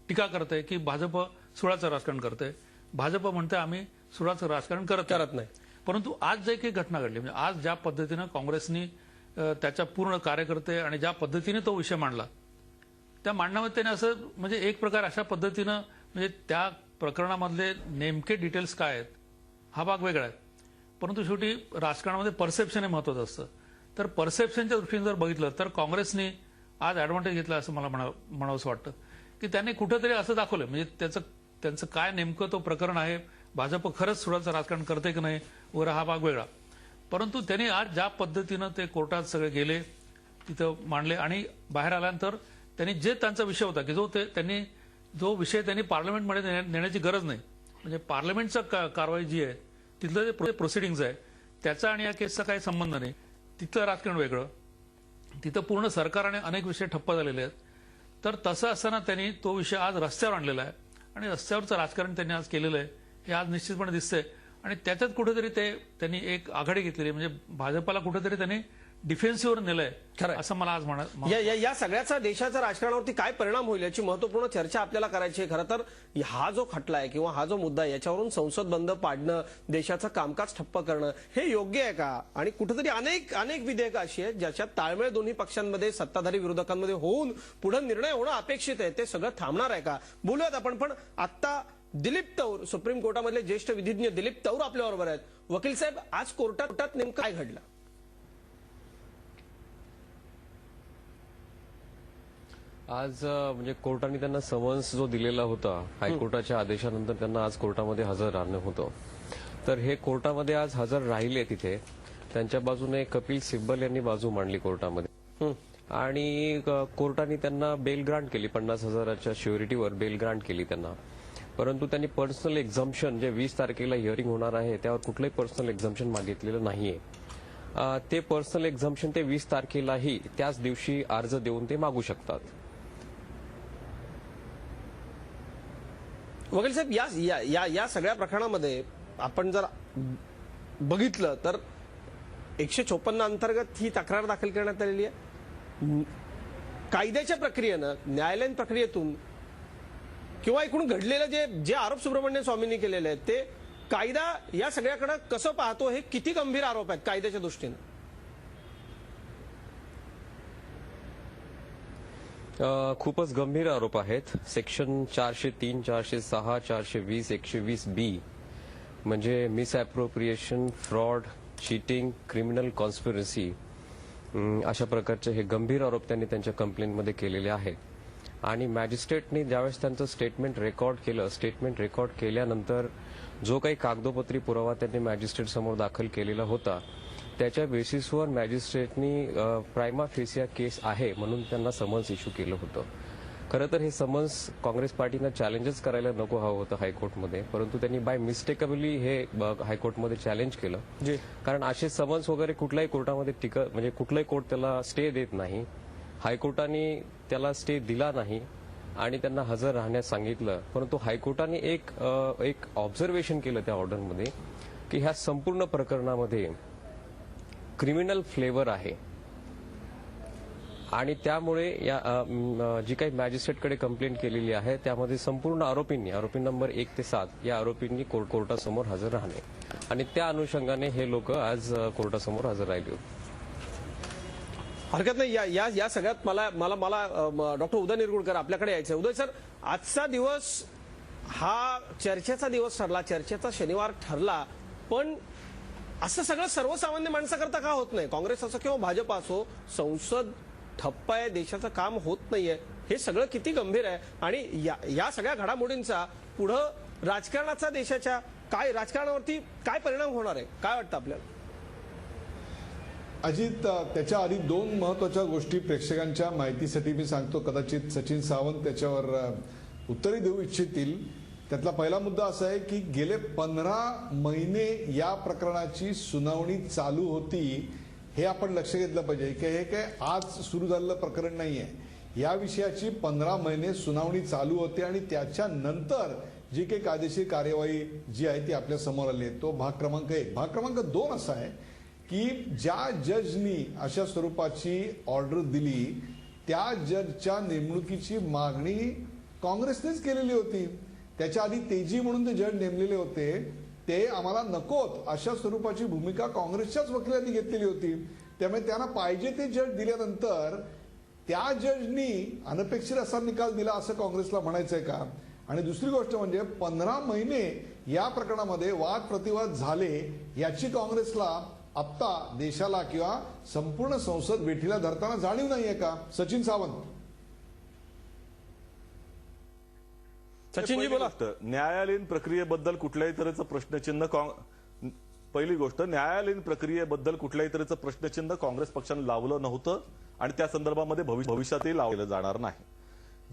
टीका करते की भाजप सुडाचं राजकारण करते, भाजप म्हणते आम्ही सुडाचं राजकारण करत नाही. परंतु आज जे काही घटना घडली, म्हणजे आज ज्या पद्धतीनं काँग्रेसनी त्याच्या पूर्ण कार्यकर्ते आणि ज्या पद्धतीने तो विषय मांडला त्या मांडण्यामध्ये त्याने असं म्हणजे एक प्रकार अशा पद्धतीनं म्हणजे त्या प्रकरणामधले नेमके डिटेल्स काय आहेत हा भाग वेगळा आहे. परंतु शेवटी राजकारणामध्ये परसेप्शन हे महत्वाचं असतं. तर परसेप्शनच्या दृष्टीने जर बघितलं तर काँग्रेसने आज ॲडव्हान्टेज घेतला असं मला म्हणावंसं वाटतं की त्यांनी कुठेतरी असं दाखवलं म्हणजे त्यांचं काय नेमकं तो प्रकरण आहे, भाजप खरंच सुडाचं राजकारण करते की नाही वगैरे हा भाग वेगळा. परंतु त्यांनी आज ज्या पद्धतीनं ते कोर्टात सगळे गेले तिथं मांडले आणि बाहेर आल्यानंतर त्यांनी जे त्यांचा विषय होता की जो विषय त्यांनी पार्लमेंटमध्ये नेण्याची गरज नाही म्हणजे पार्लमेंटचा कारवाई जी आहे तिथलं जे प्रोसिडिंग्ज आहे त्याचा आणि या केसचा काही संबंध नाही. तिथलं राजकारण वेगळं, तिथं पूर्ण सरकारने अनेक विषय ठप्प झालेले आहेत. तर तसं असताना त्यांनी तो विषय आज रस्त्यावर आणलेला आहे आणि रस्त्यावरचं राजकारण त्यांनी आज केलेलं आहे हे आज निश्चितपणे दिसतंय. आणि त्याच्यात कुठेतरी त्यांनी एक आघाडी घेतलेली म्हणजे भाजपला कुठेतरी त्यांनी डिफेन्सिव्हवर नेलंय खरं असं मला आज या सगळ्याचा देशाच्या राजकारणावरती काय परिणाम होईल याची महत्वपूर्ण चर्चा आपल्याला करायची आहे. खरं तर हा जो खटला आहे किंवा हा जो मुद्दा आहे याच्यावरून संसद बंद पाडणं, देशाचं कामकाज ठप्प करणं हे योग्य आहे का? आणि कुठेतरी अनेक विधेयकं अशी आहेत ज्याच्यात ताळमेळ दोन्ही पक्षांमध्ये सत्ताधारी विरोधकांमध्ये होऊन पुढे निर्णय होणं अपेक्षित आहे. ते सगळं थांबणार आहे का? बोलूयात आपण. पण आता दिलीप तौर, सुप्रीम कोर्टामधले ज्येष्ठ विधिज्ञ दिलीप तौर आपल्याबरोबर आहेत. वकील साहेब, आज कोर्टात नेमकं काय घडलं? आज म्हणजे कोर्टाने त्यांना समन्स जो दिलेला होता हायकोर्टाच्या आदेशानंतर त्यांना आज कोर्टामध्ये हजर राहणं होतं. तर हे कोर्टामध्ये आज हजर राहिले. तिथे त्यांच्या बाजूने कपिल सिब्बल यांनी बाजू मांडली कोर्टामध्ये आणि कोर्टाने त्यांना बेल ग्रांट केली. 50,000च्या श्युरिटीवर बेल ग्रांट केली त्यांना. परंतु त्यांनी पर्सनल एक्झम्पशन जे 20 तारखेला हिअरिंग होणार आहे त्यावर कुठलंही पर्सनल एक्झम्पशन मागितलेलं नाहीये. ते पर्सनल एक्झम्पशन ते 20 तारखेलाही त्याच दिवशी अर्ज देऊन ते मागू शकतात. वकील साहेब, या सगळ्या प्रकरणामध्ये आपण जर बघितलं तर 154 अंतर्गत ही तक्रार दाखल करण्यात आलेली आहे. कायद्याच्या प्रक्रियेनं, न्यायालयीन प्रक्रियेतून किंवा एकूण घडलेलं जे आरोप सुब्रमण्यम स्वामींनी केलेले आहेत ते कायदा या सगळ्याकडे कसं पाहतो? हे किती गंभीर आरोप आहेत कायद्याच्या दृष्टीने? खूपच गंभीर आरोप आहेत. सेक्शन 403, 406, 420, 120B म्हणजे misappropriation, fraud, cheating, criminal conspiracy अशा प्रकारचे हे गंभीर आरोप त्यांनी त्यांच्या कंप्लेंटमध्ये केलेले आहेत. आणि मॅजिस्ट्रेटने ज्यावेळेस त्यांचं स्टेटमेंट रेकॉर्ड केल्यानंतर जो काही कागदोपत्री पुरावा त्यांनी मॅजिस्ट्रेट समोर दाखल केलेला होता त्याच्या बेसिसवर मॅजिस्ट्रेटनी प्रायमा फेसिया केस आहे म्हणून त्यांना समन्स इश्यू केलं होतं. खरं तर हे समन्स काँग्रेस पार्टीनं चॅलेंजच करायला नको हवं होतं हायकोर्टमध्ये, परंतु त्यांनी बाय मिस्टेकेबली हे हायकोर्टमध्ये चॅलेंज केलं. कारण असे समन्स वगैरे कुठल्याही कोर्टामध्ये म्हणजे कुठलाही कोर्ट त्याला स्टे देत नाही. हायकोर्टाने त्याला स्टे दिला नाही आणि त्यांना हजर राहण्यास सांगितलं. परंतु हायकोर्टाने एक ऑब्झर्वेशन केलं त्या ऑर्डरमध्ये की ह्या संपूर्ण प्रकरणामध्ये क्रिमिनल फ्लेवर आहे आणि त्यामुळे जी काही मॅजिस्ट्रेटकडे कंप्लेंट केलेली आहे त्यामध्ये संपूर्ण आरोपी नंबर 1 ते 7 या आरोपींनी कोर्टासमोर हजर राहणे आणि त्या अनुषंगाने हे लोक आज कोर्टासमोर हजर राहिले होते. हरकत नाही. या सगळ्यात मला डॉक्टर उदय निरगुडकर आपल्याकडे यायचं. उदय सर, आजचा दिवस हा चर्चेचा दिवस ठरला, चर्चेचा शनिवार ठरला, पण असं सगळं सर्वसामान्य माणसाकरता का होत नाही? काँग्रेस असो किंवा भाजप असो, संसद ठप्प आहे, देशाचं काम होत नाहीये, हे सगळं किती गंभीर आहे. आणि या सगळ्या घडामोडींचा पुढं राजकारणाचा देशाच्या राजकारणावरती काय परिणाम होणार आहे, काय वाटतं आपल्याला? अजित, त्याच्या आधी 2 महत्वाच्या गोष्टी प्रेक्षकांच्या माहितीसाठी मी सांगतो. कदाचित सचिन सावंत त्याच्यावर उत्तरे देऊ इच्छितील. त्यातला पहिला मुद्दा असा आहे की गेले 15 महिने या प्रकरणाची सुनावणी चालू होती. हे आपण लक्ष घेतलं पाहिजे की हे काय आज सुरू झालेलं प्रकरण नाहीये. या विषयाची 15 महिने सुनावणी चालू होती आणि त्याच्यानंतर जी काही कायदेशीर कार्यवाही जी आहे ती आपल्या समोर आली आहे. तो भाग क्रमांक 1. भाग क्रमांक 2 असा आहे की ज्या जजनी अशा स्वरूपाची ऑर्डर दिली त्या जजच्या नेमणुकीची मागणी काँग्रेसनेच केलेली होती. त्याच्या आधी तेजी म्हणून ते जज नेमलेले होते, ते आम्हाला नकोत अशा स्वरूपाची भूमिका काँग्रेसच्याच वकिलांनी घेतलेली होती. त्यामुळे त्यांना पाहिजे ते जज दिल्यानंतर त्या जजनी अनपेक्षित असा निकाल दिला असं काँग्रेसला म्हणायचंय का? आणि दुसरी गोष्ट म्हणजे 15 महिने या प्रकरणामध्ये वाद प्रतिवाद झाले, याची काँग्रेसला आता देशाला किंवा संपूर्ण संसद वेठीला धरताना जाणीव नाहीये का? सचिन सावंत. सचिनजी बोला. न्यायालयीन प्रक्रियेबद्दल कुठल्याही तऱ्हेचं प्रश्नचिन्ह पहिली गोष्ट, न्यायालयीन प्रक्रियेबद्दल कुठल्याही तऱ्हेचं प्रश्नचिन्ह काँग्रेस पक्षाने लावलं नव्हतं आणि त्या संदर्भामध्ये भविष्यातही लावलं जाणार नाही.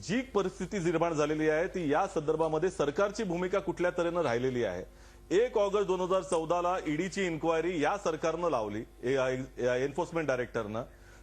जी परिस्थिती निर्माण झालेली आहे ती या संदर्भामध्ये सरकारची भूमिका कुठल्या तऱ्हेनं राहिलेली आहे. 1 ऑगस्ट 2014ला ईडीची इन्क्वायरी या सरकारनं लावली, एन्फोर्समेंट डायरेक्टरनं.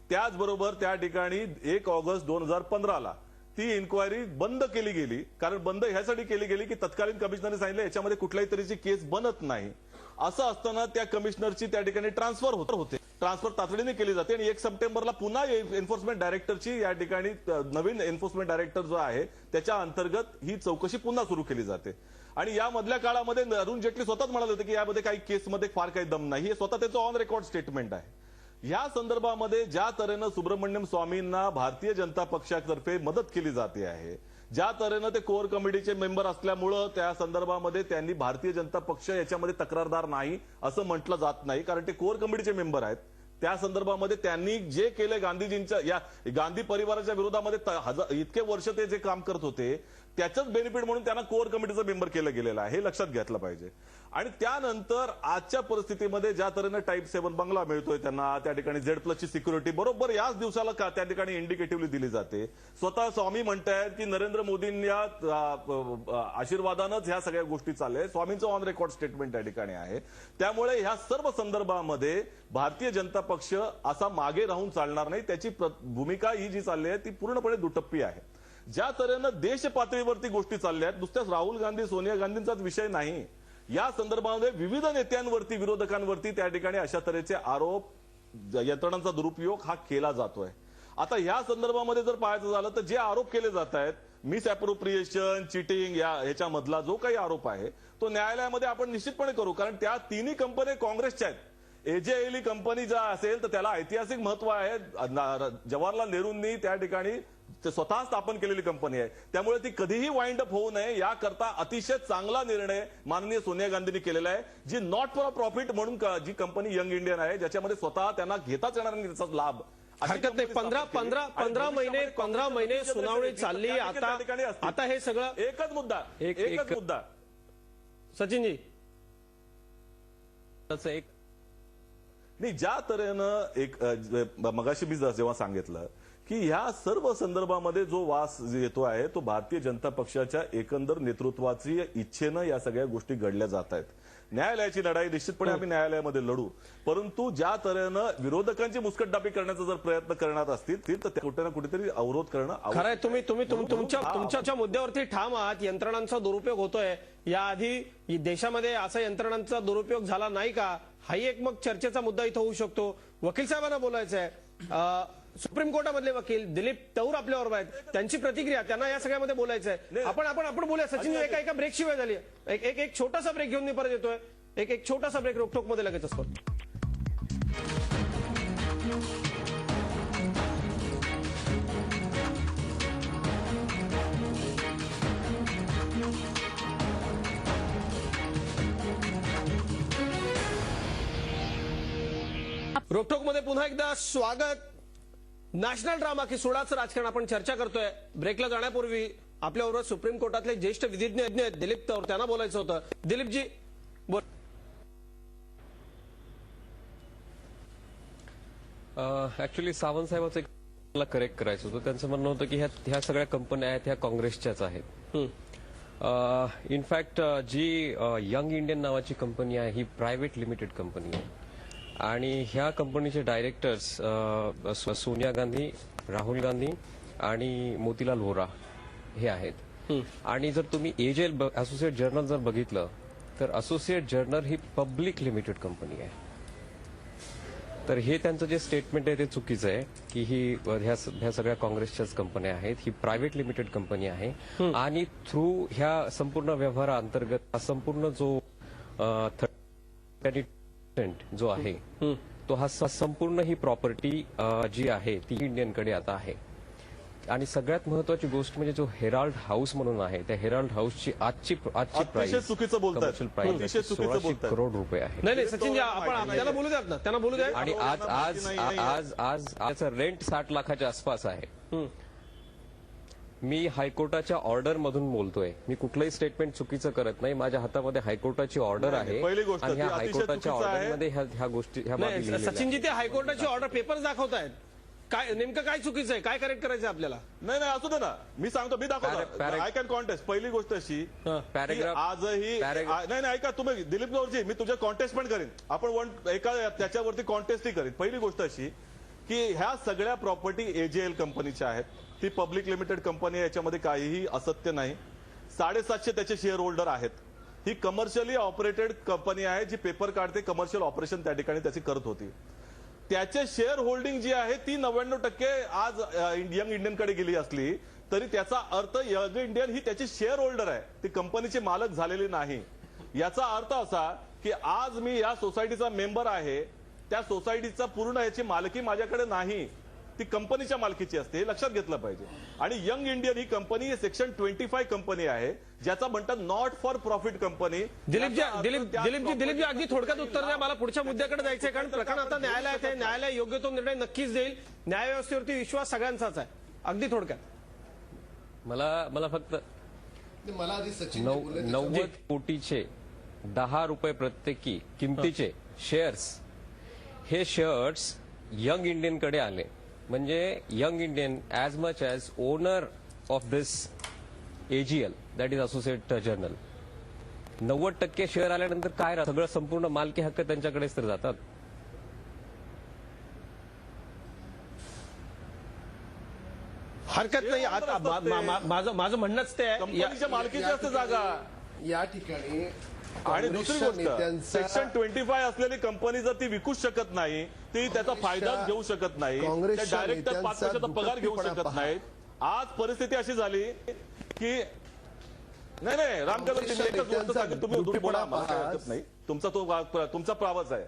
त्याचबरोबर त्या ठिकाणी 1 ऑगस्ट 2015ला ती इन्क्वायरी बंद केली गेली. कारण बंद ह्यासाठी केली गेली की तत्कालीन कमिशनरने सांगितलं याच्यामध्ये कुठल्याही तऱ्हेची केस बनत नाही. असं असताना त्या कमिशनरची त्या ठिकाणी ट्रान्सफर होते. ट्रान्सफर तातडीने केली जाते आणि 1 सप्टेंबरला पुन्हा एन्फोर्समेंट डायरेक्टरची या ठिकाणी नवीन एन्फोर्समेंट डायरेक्टर जो आहे त्याच्या अंतर्गत ही चौकशी पुन्हा सुरू केली जाते. आणि या मधल्या काळामध्ये अरुण जेटली स्वतःच म्हणाले होते की यामध्ये काही केसमध्ये फार काही दम नाही. हे स्वतः त्याचं ऑन रेकॉर्ड स्टेटमेंट आहे. या संदर्भामध्ये ज्या तऱ्हेनं सुब्रमण्यम स्वामींना भारतीय जनता पक्षातर्फे मदत केली जाते आहे, ज्या तऱ्हेनं ते कोर कमिटीचे मेंबर असल्यामुळं त्या संदर्भामध्ये त्यांनी भारतीय जनता पक्ष याच्यामध्ये तक्रारदार नाही असं म्हटलं जात नाही. कारण ते कोर कमिटीचे मेंबर आहेत. त्या संदर्भामध्ये त्यांनी जे केले गांधीजींच्या या गांधी परिवाराच्या विरोधामध्ये इतके वर्ष ते जे काम करत होते त्याचंच बेनिफिट म्हणून त्यांना कोर कमिटीचं मेंबर केलं गेलेलं आहे. हे लक्षात घेतलं पाहिजे. आणि त्यानंतर आजच्या परिस्थितीमध्ये ज्या तऱ्हेनं टाईप 7 बंगला मिळतोय त्यांना, त्या ठिकाणी Z+ची सिक्युरिटी बरोबर याच दिवसाला त्या ठिकाणी इंडिकेटिव्हली दिली जाते. स्वतः स्वामी म्हणतायत की नरेंद्र मोदींच्या आशीर्वादानंच ह्या सगळ्या गोष्टी चालल्या. स्वामींचं ऑन रेकॉर्ड स्टेटमेंट त्या ठिकाणी आहे. त्यामुळे ह्या सर्व संदर्भामध्ये भारतीय जनता पक्ष असा मागे राहून चालणार नाही. त्याची भूमिका ही जी चालली आहे ती पूर्णपणे दुटप्पी आहे. ज्या तऱ्हेनं देश पातळीवरती गोष्टी चालल्या आहेत, नुसत्याच राहुल गांधी सोनिया गांधींचाच विषय नाही. या संदर्भामध्ये विविध नेत्यांवरती, विरोधकांवरती त्या ठिकाणी अशा तऱ्हेचे आरोप, यंत्रणांचा दुरुपयोग हा केला जातोय. आता ह्या संदर्भामध्ये जर पाहायचं झालं तर जे आरोप केले जात आहेत, मिस अप्रोप्रिएशन, चिटिंग ह्याच्या मधला जो काही आरोप आहे तो न्यायालयामध्ये आपण निश्चितपणे करू. कारण त्या तिन्ही कंपन्या काँग्रेसच्या आहेत. AJLE कंपनी ज्या असेल तर त्याला ऐतिहासिक महत्व आहे. जवाहरलाल नेहरूंनी त्या ठिकाणी स्वतः स्थापन केलेली कंपनी आहे. त्यामुळे ती कधीही वाइंड अप होऊ नये याकरता अतिशय चांगला निर्णय माननीय सोनिया गांधींनी केलेला आहे. जी नॉट फॉर प्रॉफिट म्हणून जी कंपनी यंग इंडियन आहे, ज्याच्यामध्ये स्वतः त्यांना घेताच येणार नाही त्याचा लाभ. हरकत नाही. 15 महिने सुनावणी चालली. आता हे सगळं एकच मुद्दा सचिनजी, नाही ज्या तऱ्हेनं मगाशी मी जेव्हा सांगितलं की ह्या सर्व संदर्भामध्ये जो वास येतो आहे तो भारतीय जनता पक्षाच्या एकंदर नेतृत्वाची इच्छेनं या सगळ्या गोष्टी घडल्या जात आहेत. न्यायालयाची लढाई निश्चितपणे आम्ही न्यायालयामध्ये लढू, परंतु ज्या तऱ्हेनं विरोधकांची मुस्कटदाबी करण्याचा जर प्रयत्न करणार असतील तर कुठे ना कुठेतरी अवरोध करणं खरंय. तुम्ही तुमच्या मुद्द्यावरती ठाम आहात. यंत्रणांचा दुरुपयोग होतोय. याआधी देशामध्ये असा यंत्रणांचा दुरुपयोग झाला नाही का, हाही एक मग चर्चेचा मुद्दा इथं होऊ शकतो. वकील साहेबांना बोलायचं आहे. सुप्रीम कोर्टामधले वकील दिलीप तौर आपल्याबरोबर आहेत. त्यांची प्रतिक्रिया, त्यांना या सगळ्यामध्ये बोलायचं आहे. आपण बोलूया. सचिन, एका ब्रेक शिवाय झाली. एक छोटासा ब्रेक घेऊन मी परत येतोय. एक छोटासा ब्रेक रोकटोक मध्ये लगेच असतो. रोकटोक मध्ये पुन्हा एकदा स्वागत. नॅशनल ड्रामा की सोडाचं राजकारण आपण चर्चा करतोय. ब्रेकला जाण्यापूर्वी आपल्याबरोबर सुप्रीम कोर्टातले ज्येष्ठ विधिज्ञ दिलीप तौर, त्यांना बोलायचं होतं. दिलीपजी बोल. ऍक्च्युली सावंत साहेबांचं मला करेक्ट करायचं होतं. त्यांचं म्हणणं होतं की ह्या सगळ्या कंपन्या आहेत ह्या काँग्रेसच्याच आहेत. इनफॅक्ट जी यंग इंडियन नावाची कंपनी आहे ही प्रायव्हेट लिमिटेड कंपनी आहे आणि ह्या कंपनीचे डायरेक्टर्स सोनिया गांधी, राहुल गांधी आणि मोतीलाल व्होरा हे आहेत. आणि जर तुम्ही AJL असोसिएट जर्नल जर बघितलं तर असोसिएट जर्नल ही पब्लिक लिमिटेड कंपनी आहे. तर हे त्यांचं जे स्टेटमेंट आहे ते चुकीचं आहे की ह्या सगळ्या काँग्रेसच्याच कंपन्या आहेत. ही प्रायव्हेट लिमिटेड कंपनी आहे आणि थ्रू ह्या संपूर्ण व्यवहाराअंतर्गत हा संपूर्ण जो 30% जो आहे तो हा संपूर्ण ही प्रॉपर्टी जी आहे ती इंडियनकडे आता आहे. आणि सगळ्यात महत्वाची गोष्ट म्हणजे जो हेराल्ड हाऊस म्हणून आहे, त्या हेराल्ड हाऊसची आजची प्राइस चुकीचं बोलताय, कमर्शियल प्राइस 1600 करोड रुपये आहे. नाही सचिनजी, आपण त्यांना बोलू द्यात ना, त्यांना बोलू द्या. आणि आज रेंट 60 लाखाच्या आसपास आहे. मी हायकोर्टाच्या ऑर्डर मधून बोलतोय. मी कुठलंही स्टेटमेंट चुकीचं करत नाही. माझ्या हातामध्ये हायकोर्टाची ऑर्डर आहे आणि ह्या हायकोर्टाच्या ऑर्डरमध्ये ह्या गोष्टी सचिनजी, ते हायकोर्टाची ऑर्डर पेपर दाखवतायत. काय नेमकं काय चुकीचं आहे, काय करेक्ट करायचं आपल्याला? नाही असू दे ना, मी सांगतो, मी दाखवतो. I can contest. पहिली गोष्ट अशी, आजही नाही ऐका तुम्ही दिलीप गौरजी, मी तुझ्या कॉन्टेस्ट पण करीन. आपण एका त्याच्यावरती कॉन्टेस्टही करीन. पहिली गोष्ट अशी की ह्या सगळ्या प्रॉपर्टी एजेएल कंपनीच्या आहेत. ती पब्लिक लिमिटेड कंपनी, याच्यामध्ये काहीही असत्य नाही. 750 त्याचे शेअर होल्डर आहेत. ही कमर्शियली ऑपरेटेड कंपनी आहे जी पेपर काढते, कमर्शियल ऑपरेशन त्या ठिकाणी त्याची करत होती. त्याचे शेअर होल्डिंग जी आहे ती 99% आज यंग इंडियनकडे गेली असली तरी त्याचा अर्थ यंग इंडियन ही त्याची शेअर होल्डर आहे, ती कंपनीचे मालक झालेली नाही. याचा अर्थ असा की आज मी या सोसायटीचा मेंबर आहे, त्या सोसायटीचा पूर्ण याची मालकी माझ्याकडे नाही, ती कंपनीच्या मालकीची असते, हे लक्षात घेतलं पाहिजे. आणि यंग इंडियन ही कंपनी ही सेक्शन 25 कंपनी आहे, ज्याचा म्हणतात not for profit company. Dilip ji अगदी थोडक्यात उत्तर द्या, मला पुढच्या मुद्द्याकडे जायचंय, कारण प्रकरण आता न्यायालयात आहे. न्यायालय योग्य तो निर्णय नक्कीच देईल. न्यायव्यवस्थेवरती विश्वास सगळ्यांचाच आहे. अगदी थोडक्यात मला फक्त 90 कोटीचे 10 रुपये प्रत्येकी किमतीचे शेअर्स, हे शेअर्स यंग इंडियनकडे आले. म्हणजे young Indian as much as owner of this AGL, that is associate journal, 90% share आल्यानंतर काय राहतं? सगळं संपूर्ण मालकी हक्क त्यांच्याकडेच तर जातात. हरकत नाही. आता माझं म्हणणंच ते आहे, कंपनीच्या मालकीची असते जागा या ठिकाणी. आणि दुसरी गोष्ट, सेक्शन 25 असलेली कंपनी जर ती विकूच शकत नाही, ती त्याचा फायदाच घेऊ शकत नाही, डायरेक्टर 5 वर्षाचा पगार घेऊ शकत नाहीत. आज परिस्थिती अशी झाली की नाही रामकदम, एकच गोष्ट सांगितली, तुम्ही उद्धट बोला, हरकत नाही, तुमचा प्रावच आहे.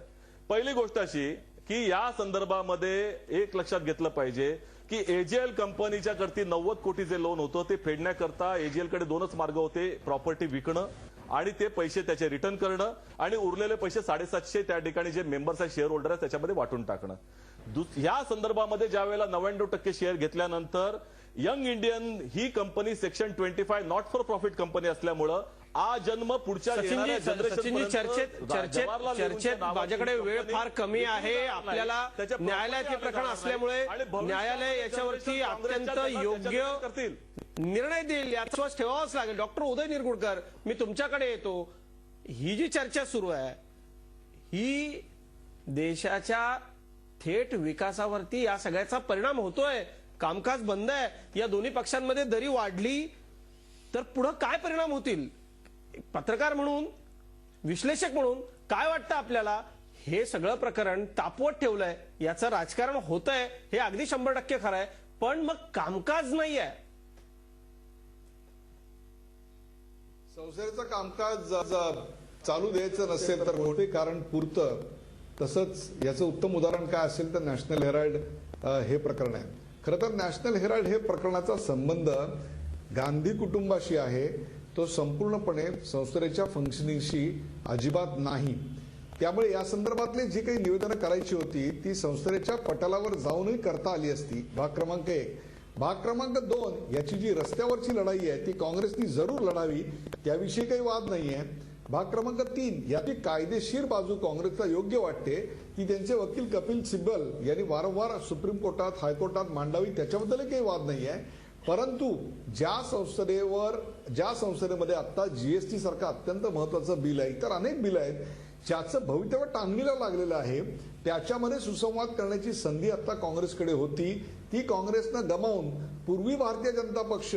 पहिली गोष्ट अशी की या संदर्भामध्ये एक लक्षात घेतलं पाहिजे की एजीएल कंपनीच्या करती 90 कोटीचे लोन होतं, ते फेडण्याकरता एजीएल कडे 2च मार्ग होते, प्रॉपर्टी विकणं आणि ते पैसे त्याचे रिटर्न करणं, आणि उरलेले पैसे 750 त्या ठिकाणी जे मेंबर्स आहेत, शेअर होल्डर आहेत, त्याच्यामध्ये वाटून टाकणं. या संदर्भामध्ये ज्या वेळेला 99% शेअर घेतल्यानंतर young Indian he company section 25 not for profit company असल्यामुळं जन्म पुढच्या चर्चेत माझ्याकडे वेळ फार कमी आहे. आपल्याला न्यायालयात हे प्रकरण असल्यामुळे न्यायालय याच्यावरती अत्यंत योग्य निर्णय देईल याचा विश्वास ठेवावाच लागेल. डॉक्टर उदय निरगुडकर, मी तुमच्याकडे येतो. ही जी चर्चा सुरू आहे ही देशाच्या थेट विकासावरती या सगळ्याचा परिणाम होतोय. कामकाज बंद आहे, या दोन्ही पक्षांमध्ये दरी वाढली तर पुढे काय परिणाम होतील? पत्रकार म्हणून, विश्लेषक म्हणून काय वाटतं आपल्याला? हे सगळं प्रकरण तापवत ठेवलंय, याचं राजकारण होतंय, हे अगदी 100% खरं आहे. पण मग कामकाज नाही आहे. संसदेचं कामकाज चालू द्यायचं नसेल तर मोठे कारण पुरतं. तसंच याचं उत्तम उदाहरण काय असेल तर नॅशनल हेराल्ड हे प्रकरण आहे. खरं तर नॅशनल हेराल्ड हे प्रकरणाचा संबंध गांधी कुटुंबाशी आहे, तो संपूर्णपणे संसदेच्या फंक्शनिंगशी अजिबात नाही. त्यामुळे या संदर्भातली जी काही निवेदनं करायची होती ती संसदेच्या पटलावर जाऊनही करता आली असती. भाग क्रमांक 1. भाग क्रमांक 2, याची जी रस्त्यावरची लढाई आहे ती काँग्रेसनी जरूर लढावी, त्याविषयी काही वाद नाहीये. भाग क्रमांक 3, याची कायदेशीर बाजू काँग्रेसला योग्य वाटते ती त्यांचे वकील कपिल सिब्बल यांनी वारंवार सुप्रीम कोर्टात, हायकोर्टात मांडावी, त्याच्याबद्दलही काही वाद नाहीये. परंतु ज्या संसदेमध्ये आता जीएसटी सारखं अत्यंत महत्वाचं बिल आहे, इतर अनेक बिल आहेत ज्याचं भवितव्य टांगणीला लागलेलं आहे, त्याच्यामध्ये सुसंवाद करण्याची संधी आता काँग्रेसकडे होती. ती काँग्रेसनं गमावून पूर्वी भारतीय जनता पक्ष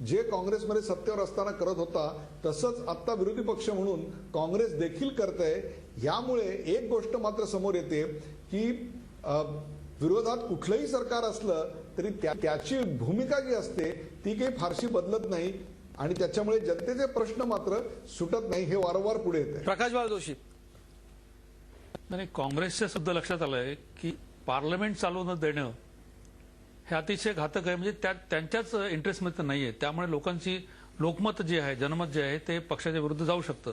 जे काँग्रेसमध्ये सत्तेवर असताना करत होता तसंच आता विरोधी पक्ष म्हणून काँग्रेस देखील करतंय. यामुळे एक गोष्ट मात्र समोर येते की विरोधात कुठलंही सरकार असलं तरी त्याची भूमिका जी असते ती काही फारशी बदलत नाही आणि त्याच्यामुळे जनतेचे प्रश्न मात्र सुटत नाही, हे वारंवार पुढे येते. प्रकाशबाळ जोशी, नाही, काँग्रेसच्या सुद्धा लक्षात आलंय की पार्लमेंट चालू न देणं हे अतिशय घातक आहे. म्हणजे त्यांच्याच इंटरेस्टमध्ये नाहीये. त्यामुळे लोकांची लोकमत जे आहे, जनमत जे आहे ते पक्षाच्या विरुद्ध जाऊ शकतं.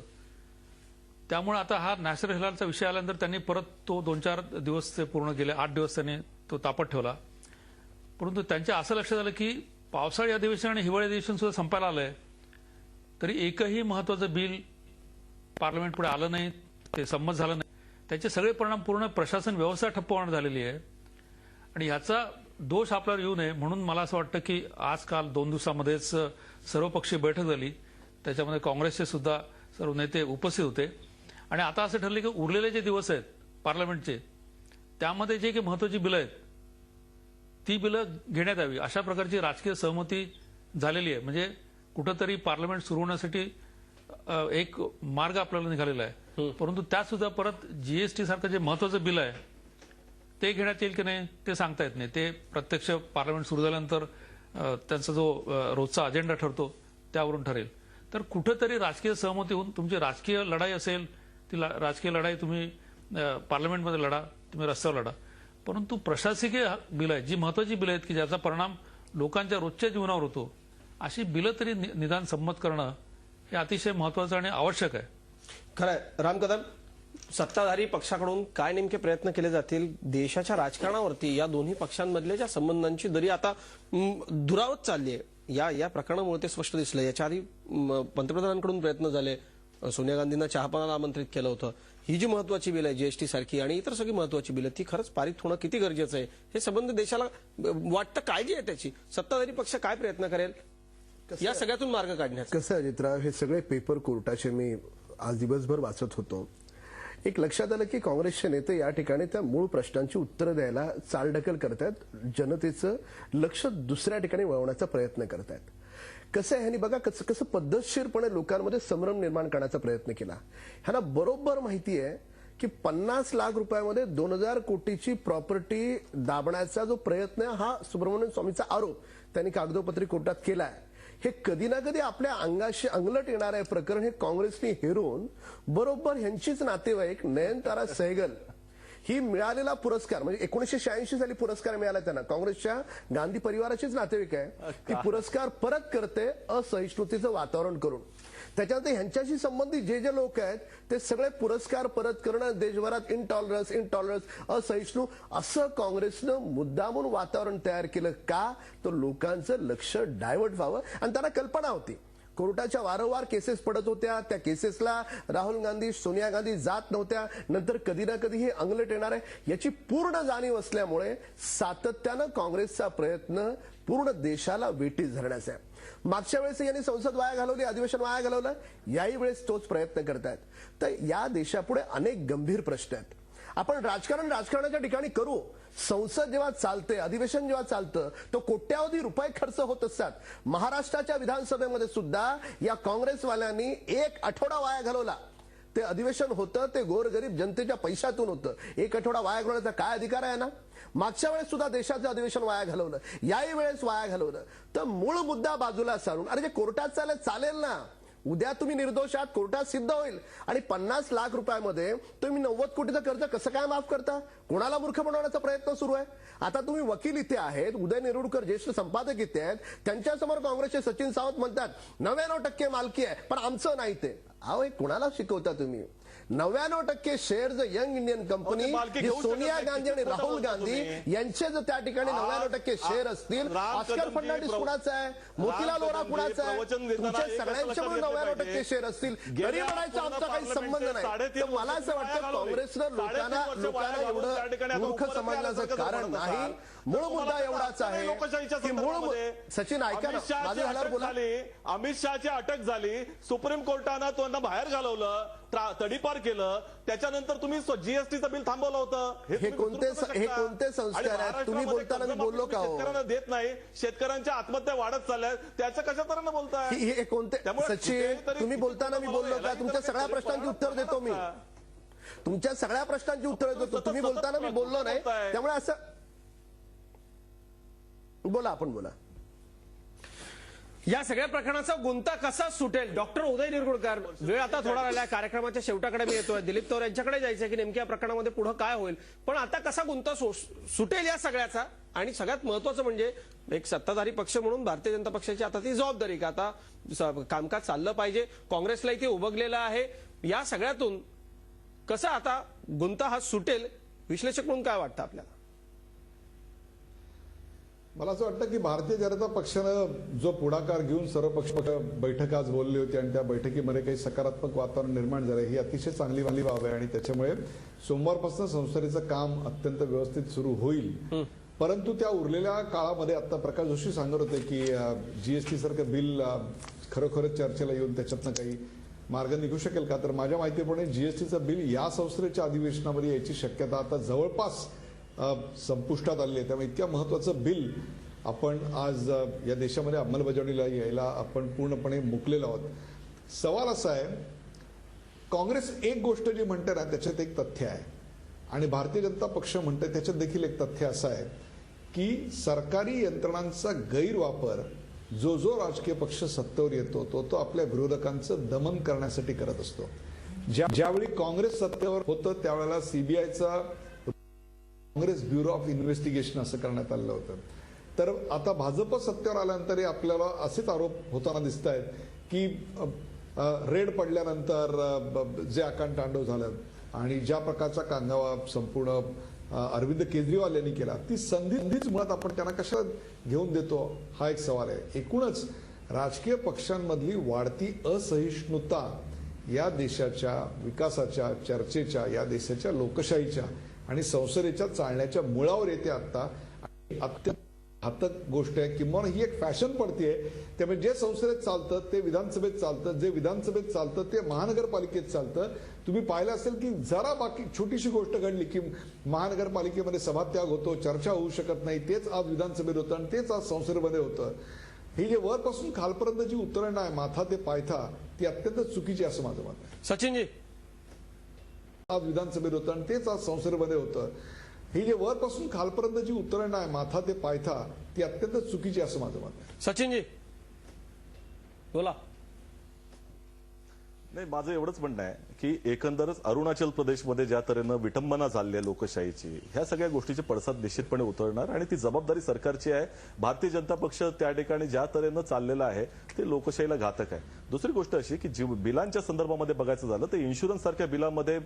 त्यामुळे आता हा नॅशनल हिलालचा विषय आल्यानंतर त्यांनी परत तो 2-4 दिवस ते पूर्ण गेले, 8 दिवस त्यांनी तो तापत ठेवला. परंतु त्यांच्या असं लक्षात आलं की पावसाळी अधिवेशन आणि हिवाळी अधिवेशन सुद्धा संपायला आलंय, तरी एकही महत्वाचं बिल पार्लमेंट पुढे आलं नाही, ते संमत झालं नाही. त्याचे सगळे परिणाम पूर्ण प्रशासन व्यवस्था ठप्प होणार झालेली आहे. आणि ह्याचा दोष आपल्यावर येऊ नये म्हणून मला असं वाटतं की आजकाल 2 दिवसामध्येच सर्वपक्षीय बैठक झाली. त्याच्यामध्ये काँग्रेसचे सुद्धा सर्व नेते उपस्थित होते. आणि आता असं ठरलं की उरलेले जे दिवस आहेत पार्लमेंटचे, त्यामध्ये जे काही महत्वाची बिलं आहेत ती बिलं घेण्यात यावी अशा प्रकारची राजकीय सहमती झालेली आहे. म्हणजे कुठंतरी पार्लमेंट सुरू होण्यासाठी एक मार्ग आपल्याला निघालेला आहे. परंतु त्यात सुद्धा परत जीएसटी सारखं जे महत्वाचं बिल आहे ते घेण्यात येईल की नाही ते सांगता येत नाही. ते प्रत्यक्ष पार्लमेंट सुरू झाल्यानंतर त्यांचा जो रोजचा अजेंडा ठरतो त्यावरून ठरेल. तर कुठेतरी राजकीय सहमती होऊन तुमची राजकीय लढाई असेल ती राजकीय लढाई तुम्ही पार्लमेंटमध्ये लढा, तुम्ही रस्त्यावर लढा. परंतु प्रशासकीय बिलं आहेत, जी महत्वाची बिलं आहेत की ज्याचा परिणाम लोकांच्या रोजच्या जीवनावर होतो, अशी बिलं तरी निदान संमत करणं हे अतिशय महत्वाचं आणि आवश्यक आहे. खरंय. राम कदम, सत्ताधारी पक्षाकडून काय नेमके प्रयत्न केले जातील देशाच्या राजकारणावरती या दोन्ही पक्षांमधल्या ज्या संबंधांची दरी आता दुरावत चालली आहे या प्रकरणामुळे ते स्पष्ट दिसलं. याच्या आधी पंतप्रधानांकडून प्रयत्न झाले, सोनिया गांधींना चहापानाला आमंत्रित केलं होतं. ही जी महत्वाची बिल आहे जीएसटी सारखी आणि इतर सगळी महत्वाची बिलं ती खरंच पारित होणं किती गरजेचं आहे हे संबंध देशाला वाटतं. काळजी आहे त्याची. सत्ताधारी पक्ष काय प्रयत्न करेल या सगळ्यातून मार्ग काढण्याचा? कसं अजितराव, हे सगळे पेपर कोर्टाचे मी आज दिवसभर वाचत होतो. एक लक्षात आलं की काँग्रेसचे नेते या ठिकाणी त्या मूळ प्रश्नांची उत्तरं द्यायला चालढकल करतात, जनतेचं लक्ष दुसऱ्या ठिकाणी वळवण्याचा प्रयत्न करतात. कसं आहे, ह्यांनी बघा कसं पद्धतशीरपणे लोकांमध्ये संभ्रम निर्माण करण्याचा प्रयत्न केला. ह्यांना बरोबर माहिती आहे की 50 लाख रुपयामध्ये 2000 कोटीची प्रॉपर्टी दाबण्याचा जो प्रयत्न आहे हा सुब्रमण्यम स्वामीचा आरोप त्यांनी कागदोपत्री कोर्टात केलाय. हे कधी ना कधी आपल्या अंगाशी अंगलट येणार आहे प्रकरण हे काँग्रेसने हेरून बरोबर ह्यांचीच नातेवाईक नयनतारा सहगल ही मिळालेला पुरस्कार म्हणजे 1986 साली पुरस्कार मिळाला त्यांना, काँग्रेसच्या गांधी परिवाराचीच नातेवाईक आहे, ती पुरस्कार परत करते असहिष्णुतेचं वातावरण करून. त्याच्यानंतर ह्यांच्याशी संबंधित जे लोक आहेत ते सगळे पुरस्कार परत करणं, देशभरात इंटॉलरन्स असहिष्णू असं काँग्रेसनं मुद्दामून वातावरण तयार केलं. का? तर लोकांचं लक्ष डायव्हर्ट व्हावं. आणि त्यांना कल्पना होती कोर्टाच्या वारंवार केसेस पडत होत्या, त्या केसेसला राहुल गांधी सोनिया गांधी जात नव्हत्या, नंतर कधी ना कधी हे अंगलट येणार आहे याची पूर्ण जाणीव असल्यामुळे सातत्यानं काँग्रेसचा प्रयत्न पूर्ण देशाला वेठीस धरण्याचा आहे. मागच्या वेळेस यांनी संसद वाया घालवली, अधिवेशन वाया घालवलं, याही वेळेस तोच प्रयत्न करतायत. तर या देशापुढे अनेक गंभीर प्रश्न आहेत. आपण राजकारणाच्या ठिकाणी करू. संसद जेव्हा चालते, अधिवेशन जेव्हा चालतं तो कोट्यावधी रुपये खर्च होत असतात. महाराष्ट्राच्या विधानसभेमध्ये सुद्धा या काँग्रेसवाल्यांनी 1 आठवडा वाया घालवला. ते अधिवेशन होतं ते गोरगरीब जनतेच्या पैशातून होतं. 1 आठवडा वाया घालवण्याचा काय अधिकार आहे ना? मागच्या वेळेस सुद्धा देशाचं अधिवेशन वाया घालवलं, याही वेळेस वाया घालवलं. तर मूळ मुद्दा बाजूला सारून अरे जे कोर्टात चालेल ना, उद्या तुम्ही निर्दोष आहात, कोर्टात सिद्ध होईल. आणि 50 लाख रुपयामध्ये तुम्ही 90 कोटीचं कर्ज कसं काय माफ करता? कोणाला मूर्ख बनवण्याचा प्रयत्न सुरू आहे. आता तुम्ही वकील इथे आहेत, उदय नेरुरकर ज्येष्ठ संपादक इथे आहेत, त्यांच्यासमोर काँग्रेसचे सचिन सावंत म्हणतात 99% मालकी आहे पण आमचं नाही. ते अहो हे कोणाला शिकवता तुम्ही? 99% shares young Indian company Sonia Gandhi आणि राहुल गांधी यांचे जर त्या ठिकाणी 99% शेअर असतील, ऑस्कर फर्नांडिस कुणाचा आहे, मोतीलाल वोरा कुणाचा आहे, तुमच्या सगळ्यांच्या 99% शेअर असतील, तरी म्हणायचं आमचा काही संबंध नाही. तर मला असं वाटतं काँग्रेसनं लोकांना एवढं मूर्ख समजण्याचं कारण नाही. मूळ मुद्दा एवढाच आहे की मूळ सचिन ऐका ना, माझे झाल्यावर बोला. अमित शहाची अटक झाली, सुप्रीम कोर्टानं त्यांना बाहेर घालवलं, तडीपार केलं, त्याच्यानंतर तुम्ही जीएसटीचं बिल थांबवलं होतं. हे कोणते संस्कार आहेत? तुम्ही बोलताना मी बोललो का? शेतकऱ्यांना देत नाही, शेतकऱ्यांच्या आत्महत्या वाढत चालल्या, त्याचं कशा तऱ्हेनं बोलताय? हे कोणते सचिन तुम्ही बोलताना मी बोललो का? तुमच्या सगळ्या प्रश्नांची उत्तर देतो मी, तुमच्या सगळ्या प्रश्नांची उत्तर देतो. तुम्ही बोलताना मी बोललो नाही, त्यामुळे असं बोला, आपण बोला. या सगळ्या प्रकरणाचा गुंता कसा सुटेल? डॉक्टर उदय निरगुडकर, वेळ आता थोडा राहिला, कार्यक्रमाच्या शेवटाकडे मी येतोय. दिलीप तौर यांच्याकडे जायचंय की नेमक्या प्रकरणामध्ये पुढे काय होईल, पण आता कसा गुंता सुटेल या सगळ्याचा? आणि सगळ्यात महत्वाचं म्हणजे एक सत्ताधारी पक्ष म्हणून भारतीय जनता पक्षाची आता ती जबाबदारी का आता कामकाज चाललं पाहिजे, काँग्रेसलाही ते उबगलेलं आहे. या सगळ्यातून कसा आता गुंता हा सुटेल, विश्लेषक म्हणून काय वाटतं आपल्याला? मला असं वाटतं की भारतीय जनता पक्षानं जो पुढाकार घेऊन सर्वपक्ष बैठक आज बोलली होती आणि त्या बैठकीमध्ये काही सकारात्मक वातावरण निर्माण झालं, ही अतिशय चांगली बाब आहे आणि त्याच्यामुळे सोमवारपासून संसदेचं काम अत्यंत व्यवस्थित सुरू होईल. परंतु त्या उरलेल्या काळामध्ये आता प्रकाश जोशी सांगत होते की जीएसटी सारखं बिल खरोखरच चर्चेला येऊन त्याच्यातनं काही मार्ग निघू शकेल का? तर माझ्या माहितीप्रमाणे जीएसटीचं बिल या संसदेच्या अधिवेशनामध्ये यायची शक्यता आता जवळपास संपुष्टात आलेली आहे. त्यामुळे इतक्या महत्वाचं बिल आपण आज या देशामध्ये अंमलबजावणीला यायला आपण पूर्णपणे मुकलेलो आहोत. सवाल असा आहे, काँग्रेस एक गोष्ट जी म्हणते ना त्याच्यात एक तथ्य आहे आणि भारतीय जनता पक्ष म्हणते त्याच्यात देखील एक तथ्य असं आहे की सरकारी यंत्रणांचा गैरवापर जो राजकीय पक्ष सत्तेवर येतो तो आपल्या विरोधकांचं दमन करण्यासाठी करत असतो. ज्यावेळी काँग्रेस सत्तेवर होतं त्यावेळेला सीबीआयचा काँग्रेस ब्युरो ऑफ इन्व्हेस्टिगेशन असं करण्यात आलेलं होतं. तर आता भाजप सत्तेवर आल्यानंतर आपल्याला असेच आरोप होताना दिसत आहेत की रेड पडल्यानंतर जे आकांड तांडव झालं आणि ज्या प्रकारचा कांगावा संपूर्ण अरविंद केजरीवाल यांनी केला, ती संधीच मुळात आपण त्यांना कशा घेऊन देतो हा एक सवाल आहे. एकूणच राजकीय पक्षांमधली वाढती असहिष्णुता या देशाच्या विकासाच्या, चर्चेच्या, या देशाच्या लोकशाहीच्या आणि संसदेच्या चालण्याच्या मुळावर येते आता. अत्यंत घातक गोष्ट आहे, किंवा ही एक फॅशन पडतीये. त्यामुळे जे संसदेत चालतं ते विधानसभेत चालतं, जे विधानसभेत चालतं ते महानगरपालिकेत चालतं. तुम्ही पाहिलं असेल की जरा बाकी छोटीशी गोष्ट घडली की महानगरपालिकेमध्ये सभात्याग होतो, चर्चा होऊ शकत नाही, तेच आज विधानसभेत होतं आणि तेच आज संसदेमध्ये होतं. ही जे वरपासून खालपर्यंत जी उतरण आहे, माथा ते पायथा, ती अत्यंत चुकीची असं माझं मत आहे. सचिनजी, आज विधानसभेत होतं आणि तेच आज संसदेमध्ये होतं. ही जे वरपासून खालपर्यंत जी उतरण आहे, माथा ते पायथा, ती अत्यंत चुकीची असं माझं मत आहे. सचिनजी बोला. नाही, माझं एवढंच म्हणणं आहे की एकंदरच अरुणाचल प्रदेशमध्ये ज्या तऱ्हेनं विटंबना झाली आहे लोकशाहीची, ह्या सगळ्या गोष्टीचे पडसाद निश्चितपणे उतरणार आणि ती जबाबदारी सरकारची आहे. भारतीय जनता पक्ष त्या ठिकाणी ज्या तऱ्हेनं चाललेलं आहे ते लोकशाहीला घातक आहे. दुसरी गोष्ट अशी की बिलांच्या संदर्भामध्ये बघायचं झालं तर इन्शुरन्स सारख्या बिलामध्ये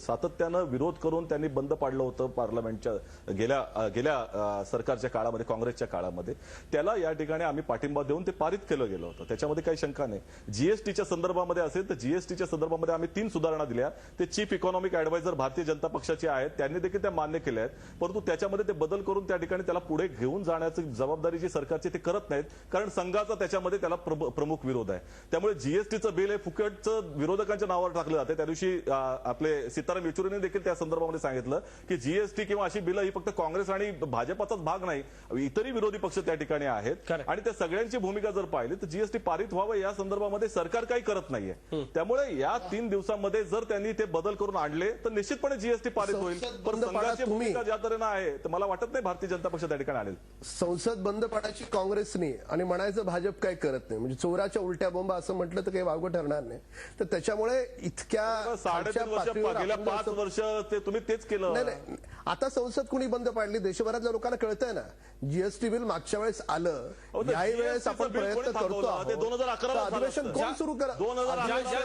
सातत्यानं विरोध करून त्यांनी बंद पाडलं होतं पार्लमेंटच्या गेल्या सरकारच्या काळामध्ये, काँग्रेसच्या काळामध्ये. त्याला या ठिकाणी आम्ही पाठिंबा देऊन ते पारित केलं गेलं होतं, त्याच्यामध्ये काही शंका नाही. जीएसटीच्या संदर्भामध्ये असेल तर जीएसटीच्या संदर्भामध्ये आम्ही 3 सुधारणा दिल्या. ते chief economic adviser Bharatiya Janata पक्षाचे आहेत, त्यांनी देखील त्या मान्य केल्या आहेत. परंतु त्याच्यामध्ये ते बदल करून त्या ठिकाणी त्याला पुढे घेऊन जाण्याची जबाबदारी जी सरकारची ते करत नाहीत, कारण संघाचा त्याच्यामध्ये त्याला प्रमुख विरोध आहे. त्यामुळे जीएसटीचं बिल हे फुकटचं विरोधकांच्या नावावर टाकलं जाते. त्या दिवशी आपले सीताराम येचुरीने देखील त्या संदर्भामध्ये सांगितलं की जीएसटी किंवा अशी बिलं ही फक्त काँग्रेस आणि भाजपाचाच भाग नाही, इतरही विरोधी पक्ष त्या ठिकाणी आहेत आणि त्या सगळ्यांची भूमिका जर पाहिली तर जीएसटी पारित व्हावं या संदर्भामध्ये सरकार काही करत नाहीये. त्यामुळे या 3 दिवसांमध्ये जर त्यांनी ते बदल करून आणले तर निश्चितपणे जीएसटी पारित होईल. पण संघाची भूमिका ज्या तऱ्हेनं आहे तर मला वाटत नाही भारतीय जनता पक्ष त्या ठिकाणी आणेल. संसद बंद पाडायची काँग्रेसने आणि म्हणायचं भाजप काय करत नाही, म्हणजे चोराच्या उलट्या बोंबा असं म्हटलं तर काही वावगं ठरणार नाही. तर त्याच्यामुळे इतक्या 3.5 वर्ष गेल्या 5 वर्ष ते तुम्ही तेच केलं. नाही, आता संसद कुणी बंद पाडली? देशभरातल्या लोकांना कळतंय ना, जीएसटी बिल मागच्या वेळेस आलं, याही वेळेस आपण प्रयत्न करतो. 2011 अधिवेशन कोण सुरू करा,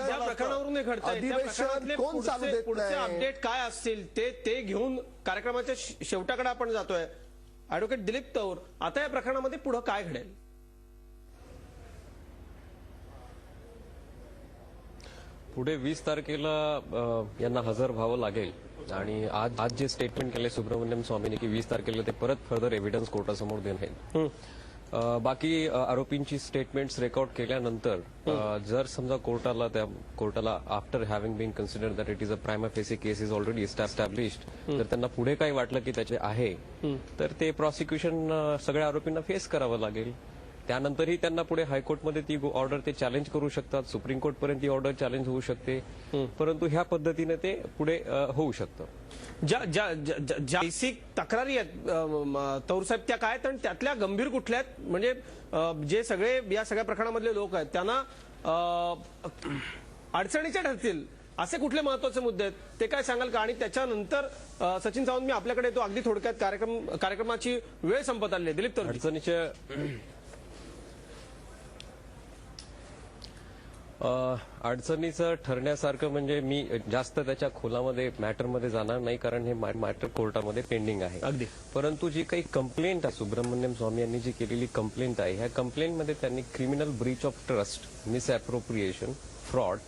ज्या प्रकरणावरून अधिवेशन कोण चालू देत नाही, अपडेट काय असतील ते घेऊन कार्यक्रमाच्या शेवटाकडे आपण जातोय. ऍडव्होकेट दिलीप तौर, आता या प्रकरणामध्ये पुढे काय घडेल? पुढे 20 तारखेला यांना हजर व्हावं लागेल आणि आज जे स्टेटमेंट केले सुब्रमण्यम स्वामींनी की 20 तारखेला ते परत फर्दर एव्हिडन्स कोर्टासमोर देईल. बाकी आरोपींची स्टेटमेंट्स रेकॉर्ड केल्यानंतर जर समजा कोर्टाला after having been consider that it is a prima facie case is already established, तर त्यांना पुढे काही वाटलं की त्याचे आहे तर ते प्रॉसिक्युशन सगळ्या आरोपींना फेस करावं लागेल. त्यानंतरही त्यांना पुढे हायकोर्टमध्ये ती ऑर्डर ते चॅलेंज करू शकतात, सुप्रीम कोर्टपर्यंत ती ऑर्डर चॅलेंज होऊ शकते, परंतु ह्या पद्धतीने ते पुढे होऊ शकतं. ज्या बेसिक तक्रारी आहेत तौर साहेब त्या काय आहेत आणि त्यातल्या गंभीर कुठल्या आहेत? म्हणजे जे सगळे या सगळ्या प्रकरणामधले लोक आहेत त्यांना अडचणीच्या ठरतील असे कुठले महत्वाचे मुद्दे आहेत ते काय सांगाल का? आणि त्याच्यानंतर सचिन सावंत मी आपल्याकडे येतो. अगदी थोडक्यात कार्यक्रमाची वेळ संपत आली आहे. दिलीप तर अडचणीचं ठरण्यासारखं म्हणजे मी जास्त त्याच्या खोलामध्ये मॅटरमध्ये जाणार नाही, कारण हे मॅटर कोर्टामध्ये पेंडिंग आहे. अगदी. परंतु जी काही कंप्लेंट आहे सुब्रमण्यम स्वामी यांनी जी केलेली कंप्लेंट आहे, ह्या कंप्लेंटमध्ये त्यांनी criminal Breach of trust, misappropriation, fraud,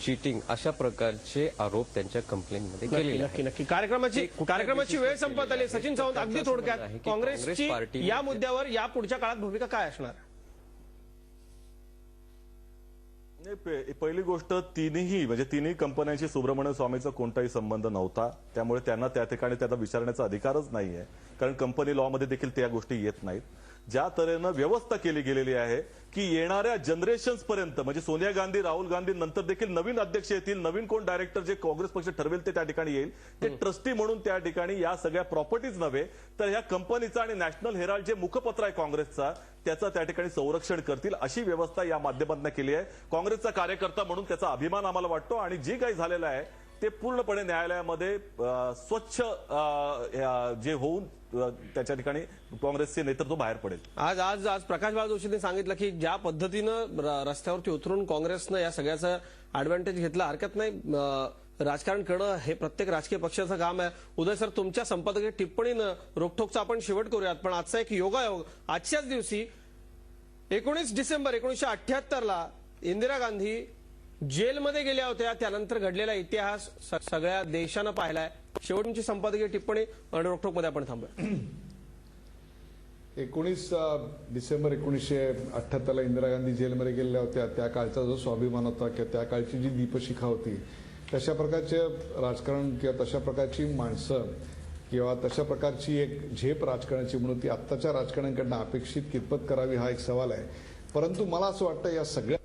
cheating अशा प्रकारचे आरोप त्यांच्या कंप्लेंटमध्ये केलेले आहेत. नक्की कार्यक्रमाची वेळ संपत आली. सचिन सावंत अगदी थोडक्यात काँग्रेसची या मुद्द्यावर या पुढच्या काळात भूमिका काय असणार? पहिली गोष्ट, तिन्ही कंपन्यांशी सुब्रमण्यम स्वामीचा कोणताही संबंध नव्हता, त्यामुळे त्यांना त्या ठिकाणी त्यांना विचारण्याचा अधिकारच नाहीये, कारण कंपनी लॉ मध्ये देखील त्या गोष्टी येत नाहीत. ज्या तऱ्हेनं व्यवस्था केली गेलेली आहे की येणाऱ्या जनरेशन्स पर्यंत, म्हणजे सोनिया गांधी, राहुल गांधी नंतर देखील नवीन अध्यक्ष येतील, नवीन कोण डायरेक्टर जे काँग्रेस पक्ष ठरवेल ते त्या ठिकाणी येईल, ते ट्रस्टी म्हणून त्या ठिकाणी या सगळ्या प्रॉपर्टीज नव्हे तर ह्या कंपनीचा आणि नॅशनल हेराल्ड जे मुखपत्र आहे काँग्रेसचा त्याचं त्या ठिकाणी संरक्षण करतील, अशी व्यवस्था या माध्यमातून केली आहे. काँग्रेसचा कार्यकर्ता म्हणून त्याचा अभिमान आम्हाला वाटतो आणि जे काही झालेलं आहे ते पूर्णपणे न्यायालयामध्ये स्वच्छ जे होऊन त्याच्या ठिकाणी काँग्रेसचे नेतृत्व बाहेर पडेल. आज प्रकाश बाळ जोशींनी सांगितलं की ज्या पद्धतीनं रस्त्यावरती उतरून काँग्रेसनं या सगळ्याचा ऍडव्हान्टेज घेतला, हरकत नाही, राजकारण करणं हे प्रत्येक राजकीय पक्षाचं काम आहे. उदय सर, तुमच्या संपादकीय टिप्पणीनं रोखठोकचा आपण शेवट करूयात, पण आजचा एक योगायोग, आजच्याच दिवशी 19 डिसेंबर 1978ला इंदिरा गांधी जेलमध्ये गेल्या होत्या, त्यानंतर घडलेला इतिहास सगळ्या देशानं पाहिलाय. शेवट तुमची संपादकीय टिप्पणी आणि रोखठोकमध्ये आपण थांबूया. 19 डिसेंबर 1978ला इंदिरा गांधी जेलमध्ये गेलेल्या होत्या, त्या काळचा जो स्वाभिमान होता किंवा त्या काळची जी दीपशिखा होती, तशा प्रकारचे राजकारण किंवा तशा प्रकारची माणसं किंवा तशा प्रकारची एक झेप राजकारणाची म्हणून ती आत्ताच्या राजकारण्यांकडनं अपेक्षित कितपत करावी हा एक सवाल आहे. परंतु मला असं वाटतं या सगळ्या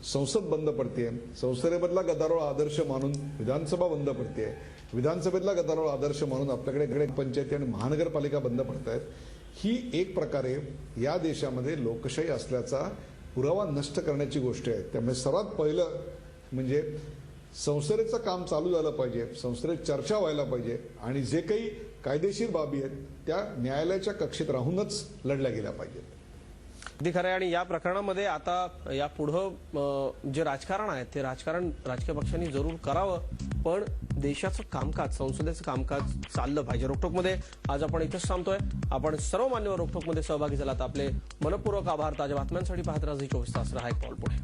संसद बंद पडते, संसदेमधला गदारोळ आदर्श मानून विधानसभा बंद पडते, विधानसभेतला गदारोळ आदर्श मानून आपल्याकडे पंचायती आणि महानगरपालिका बंद पडतायत. ही एक प्रकारे या देशामध्ये लोकशाही असल्याचा पुरावा नष्ट करण्याची गोष्ट आहे. त्यामुळे सर्वात पहिलं म्हणजे संसदेचं काम चालू झालं पाहिजे, संसदेत चर्चा व्हायला पाहिजे आणि जे काही कायदेशीर बाबी आहेत त्या न्यायालयाच्या कक्षेत राहूनच लढल्या गेल्या पाहिजेत. अगदी खरं आहे. आणि या प्रकरणामध्ये आता या पुढं जे राजकारण आहे ते राजकारण राजकीय पक्षांनी जरूर करावं, पण देशाचं कामकाज, संसदेचं कामकाज चाललं पाहिजे. रोखठोकमध्ये आज आपण इथेच थांबतोय. आपण सर्व मान्यवर रोखठोकमध्ये सहभागी झालात, आपले मनपूर्वक आभार. ताज्या बातम्यांसाठी पाहत राहा 24 तास. रहा एक पाऊल पुढे.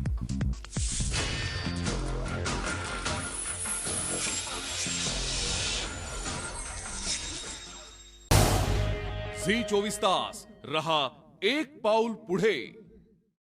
झी 24 तास, रहा एक पाऊल पुढे.